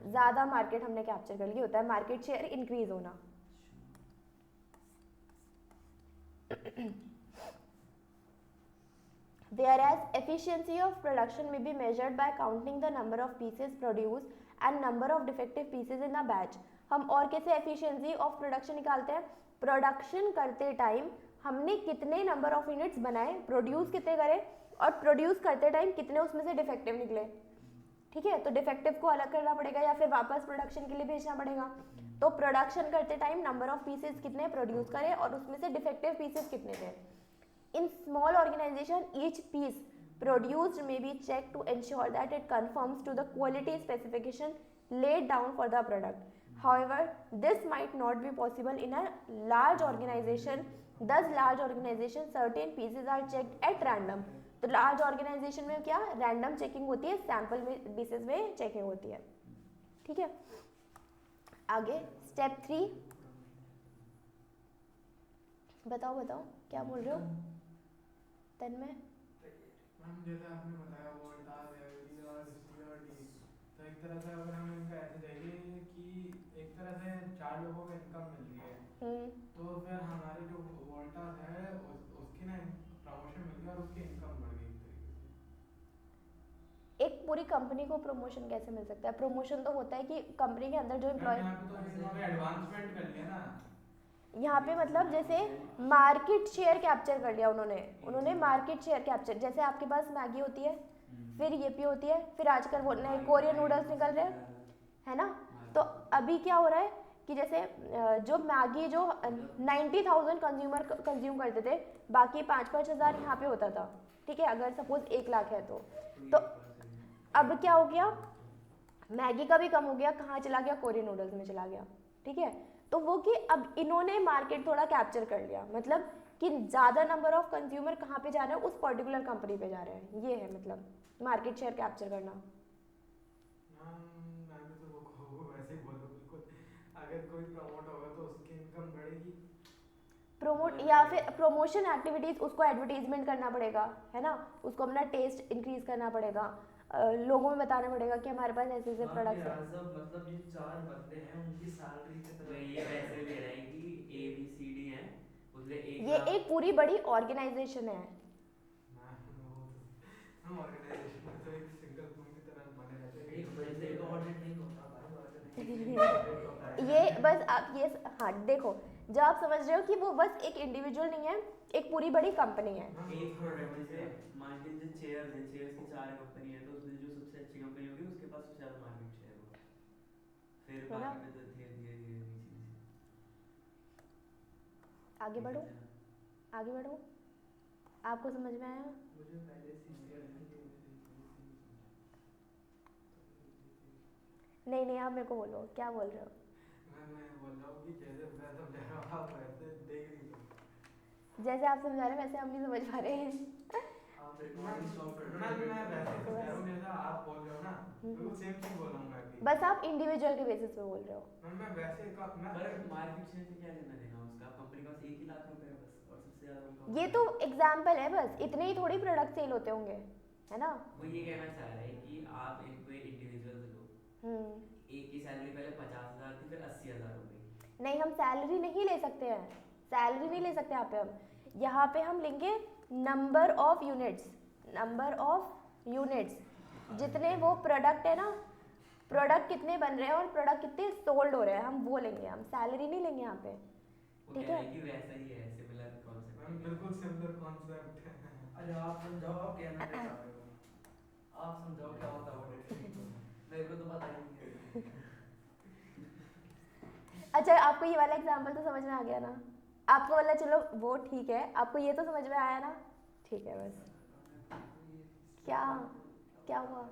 ज़्यादा मार्केट हमने कैप्चर कर लिया, होता है मार्केट शेयर इंक्रीज होना। Whereas efficiency of production may be measured by counting the number of pieces produced and number of defective pieces in a batch. हम और कैसे efficiency of production निकालते हैं? प्रोडक्शन करते टाइम हमने कितने नंबर ऑफ यूनिट्स बनाए, प्रोड्यूस कितने करे, और प्रोड्यूस करते टाइम कितने उसमें से डिफेक्टिव निकले। ठीक है, तो डिफेक्टिव को अलग करना पड़ेगा या फिर वापस प्रोडक्शन के लिए भेजना पड़ेगा। तो प्रोडक्शन करते टाइम नंबर ऑफ पीसेस कितने प्रोड्यूस करे और उसमें से डिफेक्टिव पीसेस कितने थे। In small organization, each piece produced may be checked to ensure that it conforms to the quality specification laid down for the product. However, this might not be possible in a large organization. Thus, large organization certain pieces are checked at random. तो large organization में क्या random checking होती है, sample basis में checking होती है। ठीक है, आगे step 3 बताओ क्या बोल रहे हो तन्मय? मैम जैसे आपने बताया वोल्टास है, डी और सी और डी, तो एक तरह से अगर हम इनका ऐसे देखें कि एक तरह से 4 लोगों को इनकम मिल रही है, तो फिर हमारे जो वोल्टास है उसकी ना प्रमोशन मिल गई और उसकी इनकम बढ़ गई एक तरीके से। एक पूरी कंपनी को प्रमोशन कैसे मिल सकता है? प्रमोशन तो होता है कि कंपनी के अंदर जो एम्प्लॉय, यहाँ पे तो इन्होंने एडवांसमेंट कर लिया ना, यहाँ पे मतलब जैसे मार्केट शेयर कैप्चर कर लिया उन्होंने मार्केट शेयर कैप्चर। जैसे आपके पास मैगी होती है, फिर येपी होती है, फिर आजकल वो नए कोरियन नूडल्स निकल रहे हैं, है ना। तो अभी क्या हो रहा है कि जैसे जो मैगी जो 90,000 कंज्यूमर कंज्यूम करते थे, बाकी 5-5 हज़ार यहाँ पे होता था। ठीक है, अगर सपोज 1 लाख है तो अब क्या हो गया, मैगी का भी कम हो गया, कहाँ चला गया, कोरियन नूडल्स में चला गया। ठीक है, तो वो कि अब इन्होंने मार्केट थोड़ा कैप्चर कर लिया, मतलब कि ज़्यादा नंबर ऑफ कंज्यूमर कहाँ पे जा रहे हैं, उस पर्टिकुलर कंपनी पे जा रहे हैं। ये है मतलब मार्केट शेयर कैप्चर करना। मैं भी तो वो वैसे ही बोलूँ बिल्कुल, अगर कोई प्रमोट होगा तो उसकी इनकम बढ़ेगी। प्रमोट या फिर प्रमोशन एक्टिविटीज़, उसको एडवर्टीजमेंट करना पड़ेगा, है ना, उसको अपना टेस्ट इंक्रीज करना पड़ेगा, लोगों में बताना पड़ेगा कि हमारे पास ऐसे ऐसे प्रोडक्ट्स हैं। मतलब ये 4 बंदे हैं, उनकी सैलरी कितना, ये वैसे ले रहे हैं कि ABCD हैं, उसने ये एक पूरी बड़ी ऑर्गेनाइजेशन है। ऑर्गेनाइजेशन में तो एक सिंगल रूम की तरह बने रहते हैं, एक बंदे का ऑडिट नहीं होता भाई। ये बस आप ये हाँ देखो, जब आप समझ रहे हो कि वो बस एक इंडिविजुअल नहीं है, एक पूरी बड़ी कंपनी है। एक प्रोडक्ट से मान के जो चेयर्स हैं, चेयर्स की 4 कंपनी है, तो उसमें जो सबसे अच्छी कंपनी होगी उसके पास सबसे ज़्यादा मार्केट शेयर होगा, फिर बाकी पे तो धीरे धीरे आगे बढ़ो। आपको समझ में आया? मुझे पहले से नहीं आप मेरे को बोलो, क्या बोल रहे हो? मैं बोल रहा हूँ कि जैसे मैं समझा रहा हूँ आप वैसे देख रही हो, जैसे आप समझा रहे हैं वैसे हम नहीं समझ पा रहे हैं। मैं वैसे समझा रहा हूँ जैसा आप बोल रहे हो ना, बिल्कुल सेम चीज बोल रहा हूँ मैं भी। बस आप इंडिविजुअल के बेसिस पे बोल रहे हो। मैं वैसे पर मार्केट शेयर से क्या लेना देना उसका, कंपनी के पास 1 ही लाख रुपए है बस, और सबसे ज़्यादा उनका ये तो एग्जाम्पल है, बस इतने ही थोड़ी प्रोडक्ट सेल होते होंगे, है ना। वो ये कहना चाह रहा है कि आप एक कोई इंडिविजुअल लो, एक की सैलरी पहले 50,000 थी, फिर 80,000 हो गई। नहीं, हम सैलरी नहीं ले सकते हैं, सैलरी नहीं ले सकते यहाँ पे हम लेंगे नंबर ऑफ यूनिट्स, जितने वो प्रोडक्ट है ना, प्रोडक्ट कितने बन रहे हैं और प्रोडक्ट कितने सोल्ड हो रहे हैं, हम वो लेंगे, हम सैलरी नहीं लेंगे यहाँ पे। ठीक है, कि वैसा ही है, सिमिलर कॉन्सेप्ट, बिल्कुल सिमिलर कॉन्सेप्ट है। अरे आप समझाओ, आप कहना क्या चाह रहे हो, आप समझाओ क्या होता है ऑडिट, मेरे को तो पता ही नहीं है। अच्छा, आपको ये वाला एग्जांपल तो समझ में आ गया ना, आपको वाला चलो वो ठीक है, आपको ये तो समझ में आया ना, ठीक है। बस क्या हुआ?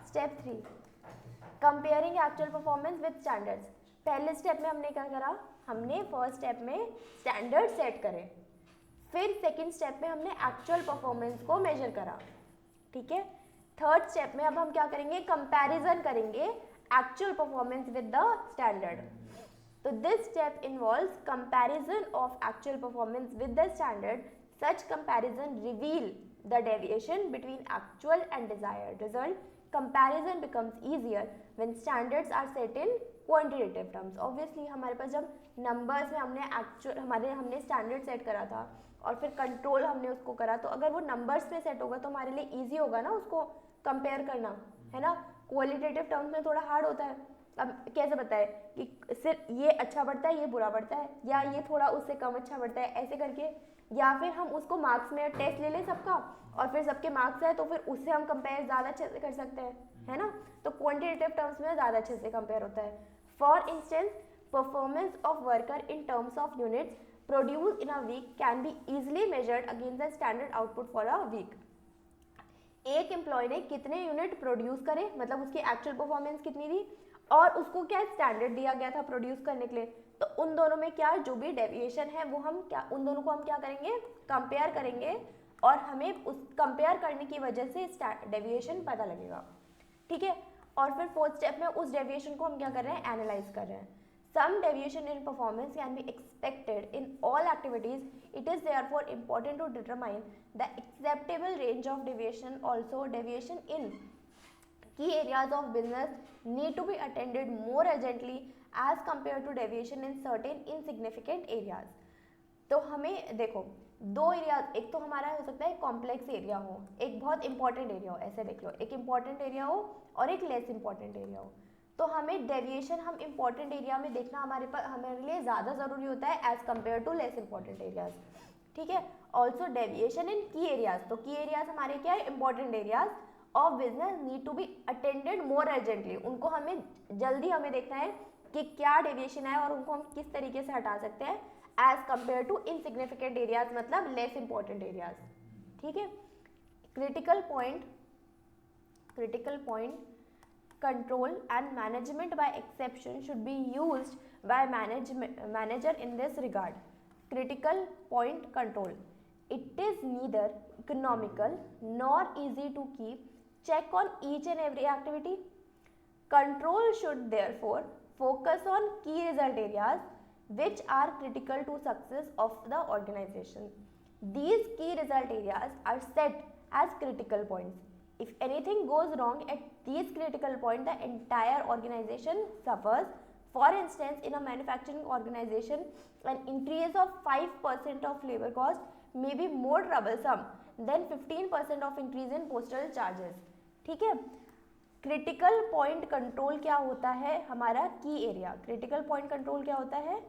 Step 3, comparing actual performance with standards. पहले स्टेप में हमने क्या करा, हमने फर्स्ट स्टेप में स्टैंडर्ड सेट करे, फिर सेकंड स्टेप में हमने एक्चुअल परफॉर्मेंस को मेजर करा। ठीक है, थर्ड स्टेप में अब हम क्या करेंगे, कंपैरिजन करेंगे actual performance with the standard. तो this step involves comparison of actual performance with the standard. Such comparison reveal the deviation between actual and desired result. Comparison becomes easier when standards are set in quantitative terms. Obviously हमारे पास जब numbers में हमने standard set करा था और फिर control हमने उसको करा, तो अगर वो numbers में set होगा तो हमारे लिए easy होगा ना उसको compare करना, है ना. qualitative terms में थोड़ा hard होता है. अब कैसे बताए कि सिर्फ ये अच्छा बढ़ता है, ये बुरा बढ़ता है, या ये थोड़ा उससे कम अच्छा बढ़ता है, ऐसे करके, या फिर हम उसको मार्क्स में टेस्ट ले लें सबका और फिर सबके मार्क्स है तो फिर उससे हम कंपेयर ज़्यादा अच्छे से कर सकते हैं, है ना. तो क्वांटिटेटिव टर्म्स में ज़्यादा अच्छे से कंपेयर होता है. For instance performance of worker in terms of units produce in a week can be easily measured against the standard output for a week. एक एम्प्लॉय ने कितने यूनिट प्रोड्यूस करे, मतलब उसकी एक्चुअल परफॉर्मेंस कितनी थी और उसको क्या स्टैंडर्ड दिया गया था प्रोड्यूस करने के लिए, तो उन दोनों में क्या जो भी डेविएशन है वो हम क्या, उन दोनों को हम क्या करेंगे, कंपेयर करेंगे और हमें उस कंपेयर करने की वजह से डेविएशन पता लगेगा. ठीक है. और फिर फोर्थ स्टेप में उस डेविएशन को हम क्या कर रहे हैं, एनालाइज कर रहे हैं. Some deviation in performance can be expected in all activities. It is therefore important to determine the acceptable range of deviation. Also, deviation in key areas of business need to be attended more urgently as compared to deviation in certain insignificant areas. तो हमें देखो दो area, एक तो हमारा हो सकता है कॉम्प्लेक्स एरिया हो, एक बहुत इंपॉर्टेंट एरिया हो. ऐसे देख लो, एक इंपॉर्टेंट एरिया हो और एक लेस इंपॉर्टेंट एरिया हो. तो हमें डेविएशन हम इंपॉर्टेंट एरिया में देखना हमारे लिए ज़्यादा ज़रूरी होता है as compare to less important areas. ठीक है. ऑल्सो डेविएशन इन की एरियाज, तो की एरियाज हमारे क्या है, important areas of business need to be attended more urgently. उनको हमें जल्दी हमें देखना है कि क्या डेविएशन है और उनको हम किस तरीके से हटा सकते हैं as compare to insignificant areas, मतलब लेस इंपॉर्टेंट एरियाज. ठीक है. Critical point control and management by exception should be used by manager in this regard. Critical point control. It is neither economical nor easy to keep check on each and every activity. Control should therefore focus on key result areas which are critical to success of the organization. These key result areas are set as critical points. If anything goes wrong at these critical points, the entire organization suffers. For instance, in a manufacturing organization, an increase of 5% of labor cost may be more troublesome than 15% of increase in postal charges. ठीक है. Critical point control क्या होता है, हमारा की area. Critical point control क्या होता है,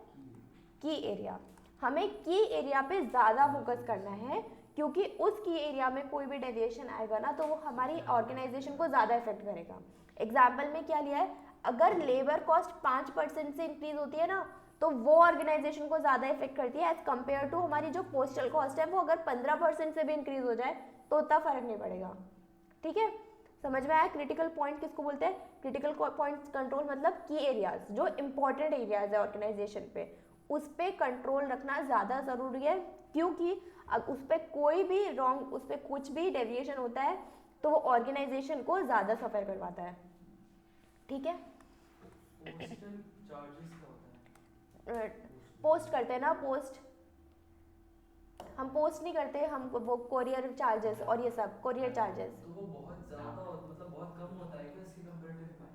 की एरिया. हमें की एरिया पे ज़्यादा फोकस करना है क्योंकि उस की एरिया में कोई भी डेविएशन आएगा ना तो वो हमारी ऑर्गेनाइजेशन को ज़्यादा इफेक्ट करेगा. एग्जाम्पल में क्या लिया है, अगर लेबर कॉस्ट 5% से इंक्रीज होती है ना तो वो ऑर्गेनाइजेशन को ज़्यादा इफेक्ट करती है एज कम्पेयर टू हमारी जो पोस्टल कॉस्ट है वो अगर 15% से भी इंक्रीज हो जाए तो उतना फर्क नहीं पड़ेगा. ठीक है. समझ में आया. क्रिटिकल पॉइंट किसको बोलते हैं, क्रिटिकल पॉइंट कंट्रोल मतलब की एरियाज, जो इंपॉर्टेंट एरियाज है ऑर्गेनाइजेशन पे, उस पर कंट्रोल रखना ज़्यादा ज़रूरी है क्योंकि अब उस पर कोई भी रॉन्ग, उस पर कुछ भी डेविएशन होता है तो वो ऑर्गेनाइजेशन को ज़्यादा सफ़र करवाता है. ठीक है. पोस्ट करते हैं ना, पोस्ट हम पोस्ट नहीं करते, हम वो कोरियर चार्जेस और ये सब कोरियर चार्जेस. तो वो बहुत ज़्यादा मतलब बहुत कम होता है क्या इसके कंपैरेटिव में?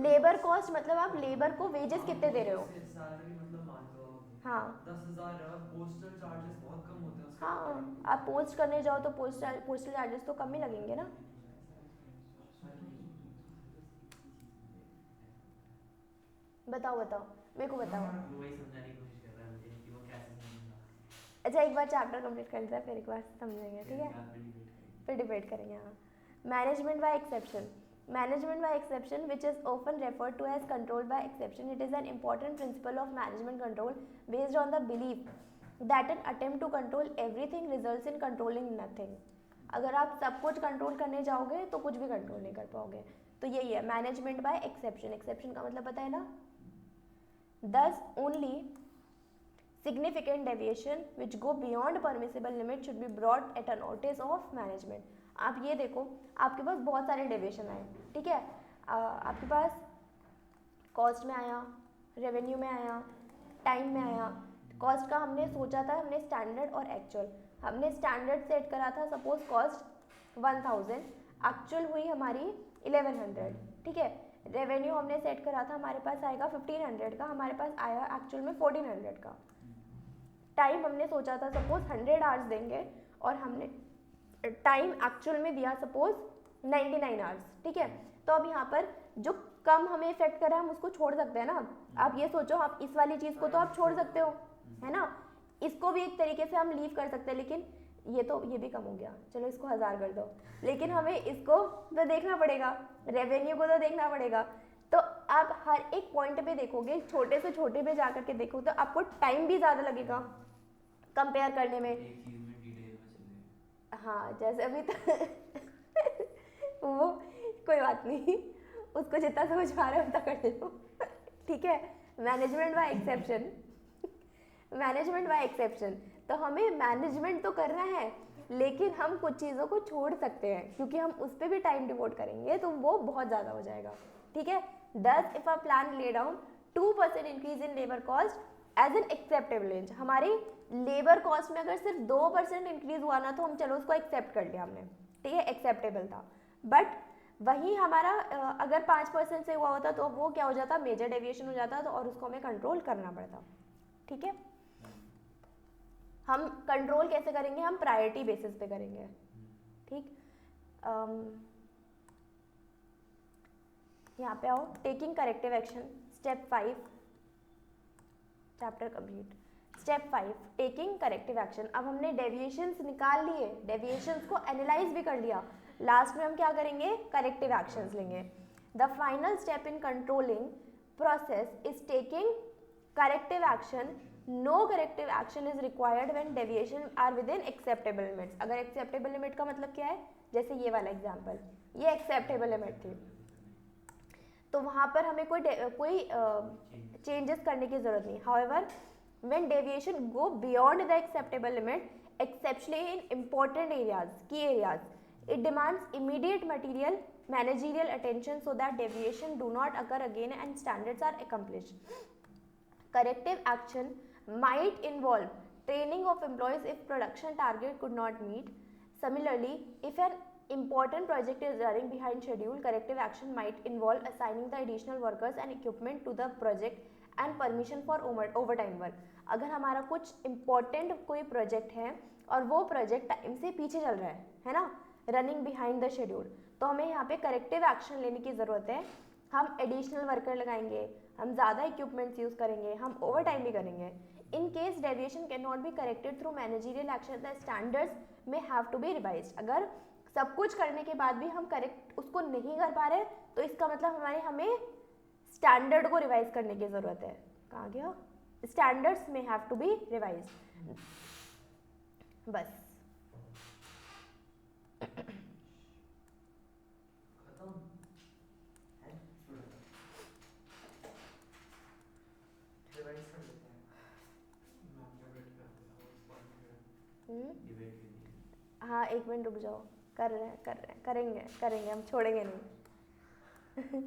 लेबर कॉस्ट मतलब आप लेबर को वेजेस कितने दे रहे हो. सैलरी मतलब मान लो हाँ 10,000 है और पोस्टल चार्जेस बहुत कम होते हैं. हाँ, आप पोस्ट करने जाओ तो पोस्टल चार्जेस तो कम ही लगेंगे ना. बताओ मेरे को बताओ. वही समझाने की कोशिश कर रहा है मुझे कि वो कैसे समझेगा. अच्छा एक बार चैप्टर कंप्लीट कर लेते हैं फिर एक बार समझेंगे. ठीक है. फिर डिबेट करेंगे. हाँ. Management by exception. Management by exception, which is often referred to as control by exception, it is an important principle of management control based on the belief that an attempt to control everything results in controlling nothing. अगर आप सब कुछ control करने जाओगे तो कुछ भी control नहीं कर पाओगे. तो यही है मैनेजमेंट बाय एक्सेप्शन. एक्सेप्शन का मतलब पता है ना. Thus only significant deviation which go beyond permissible limit should be brought at a notice of management. आप ये देखो, आपके पास बहुत सारे डेविएशन आए, ठीक है, आपके पास कॉस्ट में आया, रेवेन्यू में आया, टाइम में आया। कॉस्ट का हमने सोचा था, हमने स्टैंडर्ड और एक्चुअल, हमने स्टैंडर्ड सेट करा था, सपोज कॉस्ट 1000, एक्चुअल हुई हमारी 1100, ठीक है। रेवेन्यू हमने सेट करा था, हमारे पास आएगा 1500 का, हमारे पास आया एक्चुअल में 1400 का। टाइम हमने सोचा था सपोज 100 आवर्स देंगे, और हमने टाइम एक्चुअल में दिया सपोज 99 आवर्स, ठीक है। तो अब यहाँ पर जो कम हमें इफेक्ट करा हम उसको छोड़ सकते हैं ना। आप ये सोचो, आप इस वाली चीज़ को तो आप छोड़ सकते हो, है ना, इसको भी एक तरीके से हम लीव कर सकते हैं, लेकिन ये भी कम हो गया, चलो इसको 1000 कर दो, लेकिन हमें इसको तो देखना पड़ेगा, रेवेन्यू को तो देखना पड़ेगा। तो आप हर एक पॉइंट पे देखोगे, छोटे से छोटे पे जा करके देखो, तो आपको टाइम भी ज़्यादा लगेगा कंपेयर करने में। एक चीज में डिटेल में चले। हाँ, जैसे अभी वो कोई बात नहीं, उसको जितना समझ पा रहे हो उतना कर लो, ठीक है। Management by exception, management by exception, तो हमें मैनेजमेंट तो करना है, लेकिन हम कुछ चीज़ों को छोड़ सकते हैं, क्योंकि हम उस पर भी टाइम डिवोट करेंगे तो वो बहुत ज़्यादा हो जाएगा, ठीक है। Thus if a plan lay down 2% increase in labour cost as an acceptable range, हमारी लेबर कॉस्ट में अगर सिर्फ 2% इंक्रीज हुआ ना, तो हम चलो उसको एक्सेप्ट कर लिया हमने, ठीक है, एक्सेप्टेबल था। बट वही हमारा अगर 5% से हुआ होता तो वो क्या हो जाता, मेजर डेविएशन हो जाता, तो और उसको हमें कंट्रोल करना पड़ता, ठीक है। हम कंट्रोल कैसे करेंगे, हम प्रायोरिटी बेसिस पे करेंगे, ठीक। यहाँ पे आओ, taking corrective action, step 5, chapter complete. Step 5, taking corrective action. अब हमने डेविएशंस निकाल लिए, डेविएशंस को एनालाइज भी कर लिया, लास्ट में हम क्या करेंगे, करेक्टिव एक्शंस लेंगे। The final step in controlling process is taking corrective action. No corrective action is required when deviation are within acceptable limits. अगर एक्सेप्टेबल लिमिट का मतलब क्या है, जैसे ये वाला एग्जांपल, ये एक्सेप्टेबल लिमिट थी, तो वहाँ पर हमें कोई चेंजेस करने की जरूरत नहीं। However when deviation go beyond the acceptable limit, exceptionally in important areas, की areas, it demands immediate material managerial attention so that deviation do not occur again and standards are accomplished. Corrective action might involve training of employees if production target could not meet. Similarly, if an important project is running behind schedule, corrective action might involve assigning the additional workers and equipment to the project and permission for overtime work. अगर हमारा कुछ important कोई project है और वो project time से पीछे चल रहा है ना, रनिंग बिहाइंड द शेड्यूल, तो हमें यहाँ पे करेक्टिव एक्शन लेने की ज़रूरत है। हम एडिशनल वर्कर लगाएंगे, हम ज़्यादा इक्विपमेंट्स यूज़ करेंगे, हम ओवर टाइम भी करेंगे। In case deviation can not be corrected through managerial action, the standards में हैव टू बी रिवाइज्ड। अगर सब कुछ करने के बाद भी हम करेक्ट उसको नहीं कर पा रहे, तो इसका मतलब हमें स्टैंडर्ड को रिवाइज करने की ज़रूरत है। कहाँ गया, स्टैंडर्ड्स में हैव टू बी रिवाइज्ड, बस। हाँ, एक मिनट रुक जाओ, कर रहे हैं, करेंगे, हम छोड़ेंगे नहीं।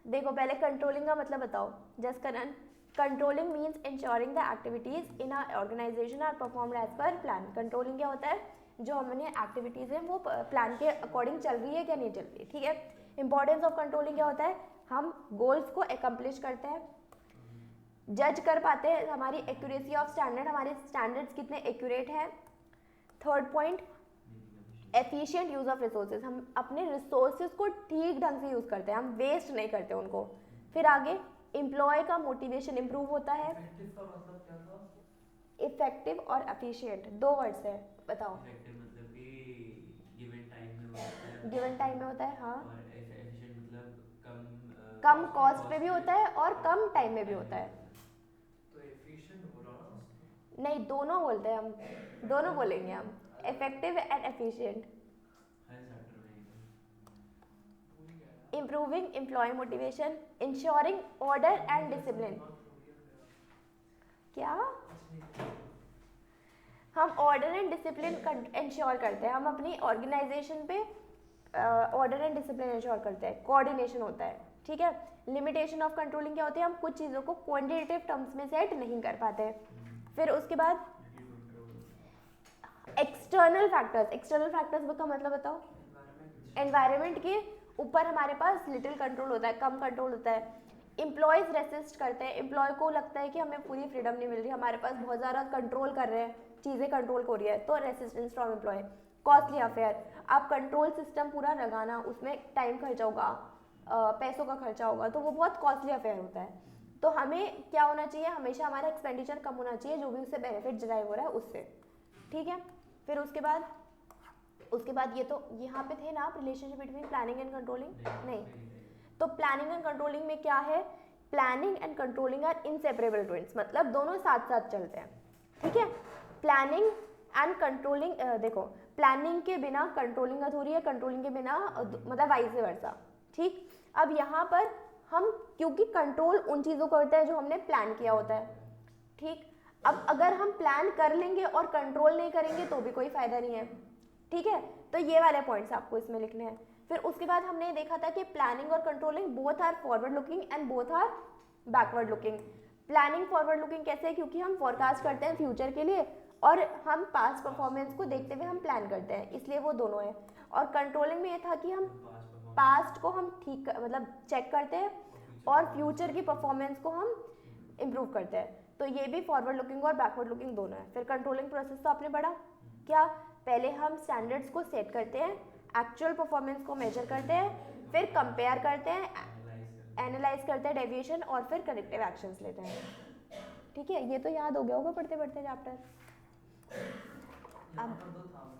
देखो, पहले कंट्रोलिंग का मतलब बताओ। Just Karan, controlling means ensuring the activities in our organisation are performed as per plan. Controlling क्या होता है, जो हमने एक्टिविटीज़ हैं वो प्लान के अकॉर्डिंग चल रही है क्या नहीं चल रही, ठीक है। इंपॉर्टेंस ऑफ कंट्रोलिंग क्या होता है, हम गोल्स को एकम्प्लिश करते हैं, जज कर पाते हैं हमारी एक्यूरेसी ऑफ स्टैंडर्ड, हमारे स्टैंडर्ड्स कितने एक्यूरेट हैं। Third point, efficient use of resources, हम अपने रिसोर्सेज को ठीक ढंग से यूज करते हैं, हम वेस्ट नहीं करते उनको। फिर आगे, एम्प्लॉय का मोटिवेशन इंप्रूव होता है। इफेक्टिव का मतलब क्या था? इफेक्टिव और एफिशिएंट दो वर्ड्स है, बताओ। इफेक्टिव मतलब कि गिवन टाइम में होता है, गिवन टाइम में होता है, हाँ। और एफिशिएंट मतलब कम कॉस्ट पे भी होता है और कम टाइम में भी होता है। तो एफिशिएंट हो रहा ना, नहीं, दोनों बोलते हैं हम, दोनों बोलेंगे हम, इफेक्टिव एंड एफिशिएंट। हर चैप्टर में improving employee motivation, ensuring order and discipline. क्या हम ऑर्डर एंड डिसिप्लिन इंश्योर करते हैं, हम अपनी ऑर्गेनाइजेशन पे ऑर्डर एंड डिसिप्लिन इंश्योर करते हैं, कोऑर्डिनेशन होता है, ठीक है। लिमिटेशन ऑफ कंट्रोलिंग क्या होती है, हम कुछ चीज़ों को क्वांटिटेटिव टर्म्स में सेट नहीं कर पाते। फिर उसके बाद एक्सटर्नल फैक्टर्स का मतलब बताओ। एनवायरनमेंट के ऊपर हमारे पास लिटिल कंट्रोल होता है, कम कंट्रोल होता है। एम्प्लॉयज़ रेसिस्ट करते हैं, एम्प्लॉय को लगता है कि हमें पूरी फ्रीडम नहीं मिल रही, हमारे पास बहुत ज़्यादा कंट्रोल कर रहे हैं, चीज़ें कंट्रोल हो रही है, तो resistance from employ. Costly affair, आप कंट्रोल सिस्टम पूरा लगाना, उसमें टाइम खर्चा होगा, पैसों का खर्चा होगा, तो वो बहुत कॉस्टली अफेयर होता है। तो हमें क्या होना चाहिए, हमेशा हमारा एक्सपेंडिचर कम होना चाहिए, जो भी उससे बेनिफिट डिराइव हो रहा है उससे, ठीक है। फिर उसके बाद ये तो यहाँ पे थे ना आप, relationship between planning and controlling, नहीं। तो प्लानिंग एंड कंट्रोलिंग में क्या है, planning and controlling are inseparable twins, मतलब दोनों साथ साथ चलते हैं, ठीक है। प्लानिंग एंड कंट्रोलिंग, देखो प्लानिंग के बिना कंट्रोलिंग अधूरी है, कंट्रोलिंग के बिना मतलब वाइस वर्सा, ठीक। अब यहाँ पर हम क्योंकि कंट्रोल उन चीज़ों को करते हैं जो हमने प्लान किया होता है, ठीक। अब अगर हम प्लान कर लेंगे और कंट्रोल नहीं करेंगे तो भी कोई फायदा नहीं है, ठीक है। तो ये वाले पॉइंट्स आपको इसमें लिखने हैं। फिर उसके बाद हमने देखा था कि प्लानिंग और controlling both are forward looking and both are backward looking. Planning forward looking कैसे है, क्योंकि हम फोरकास्ट करते हैं फ्यूचर के लिए और हम पास्ट परफॉर्मेंस को देखते हुए हम प्लान करते हैं, इसलिए वो दोनों है। और कंट्रोलिंग में ये था कि हम पास्ट को हम ठीक मतलब चेक करते हैं और फ्यूचर की परफॉर्मेंस को हम इम्प्रूव करते हैं। तो ये भी फॉरवर्ड लुकिंग और बैकवर्ड लुकिंग दोनों है। फिर कंट्रोलिंग प्रोसेस तो आपने पढ़ा, क्या पहले हम स्टैंडर्ड्स को सेट करते हैं, एक्चुअल परफॉर्मेंस को मेजर करते हैं, फिर कंपेयर करते हैं, एनालाइज करते हैं डेविएशन और फिर करेक्टिव एक्शंस लेते हैं, ठीक है। ये तो याद हो गया होगा पढ़ते पढ़ते चैप्टर। यहाँ पर तो था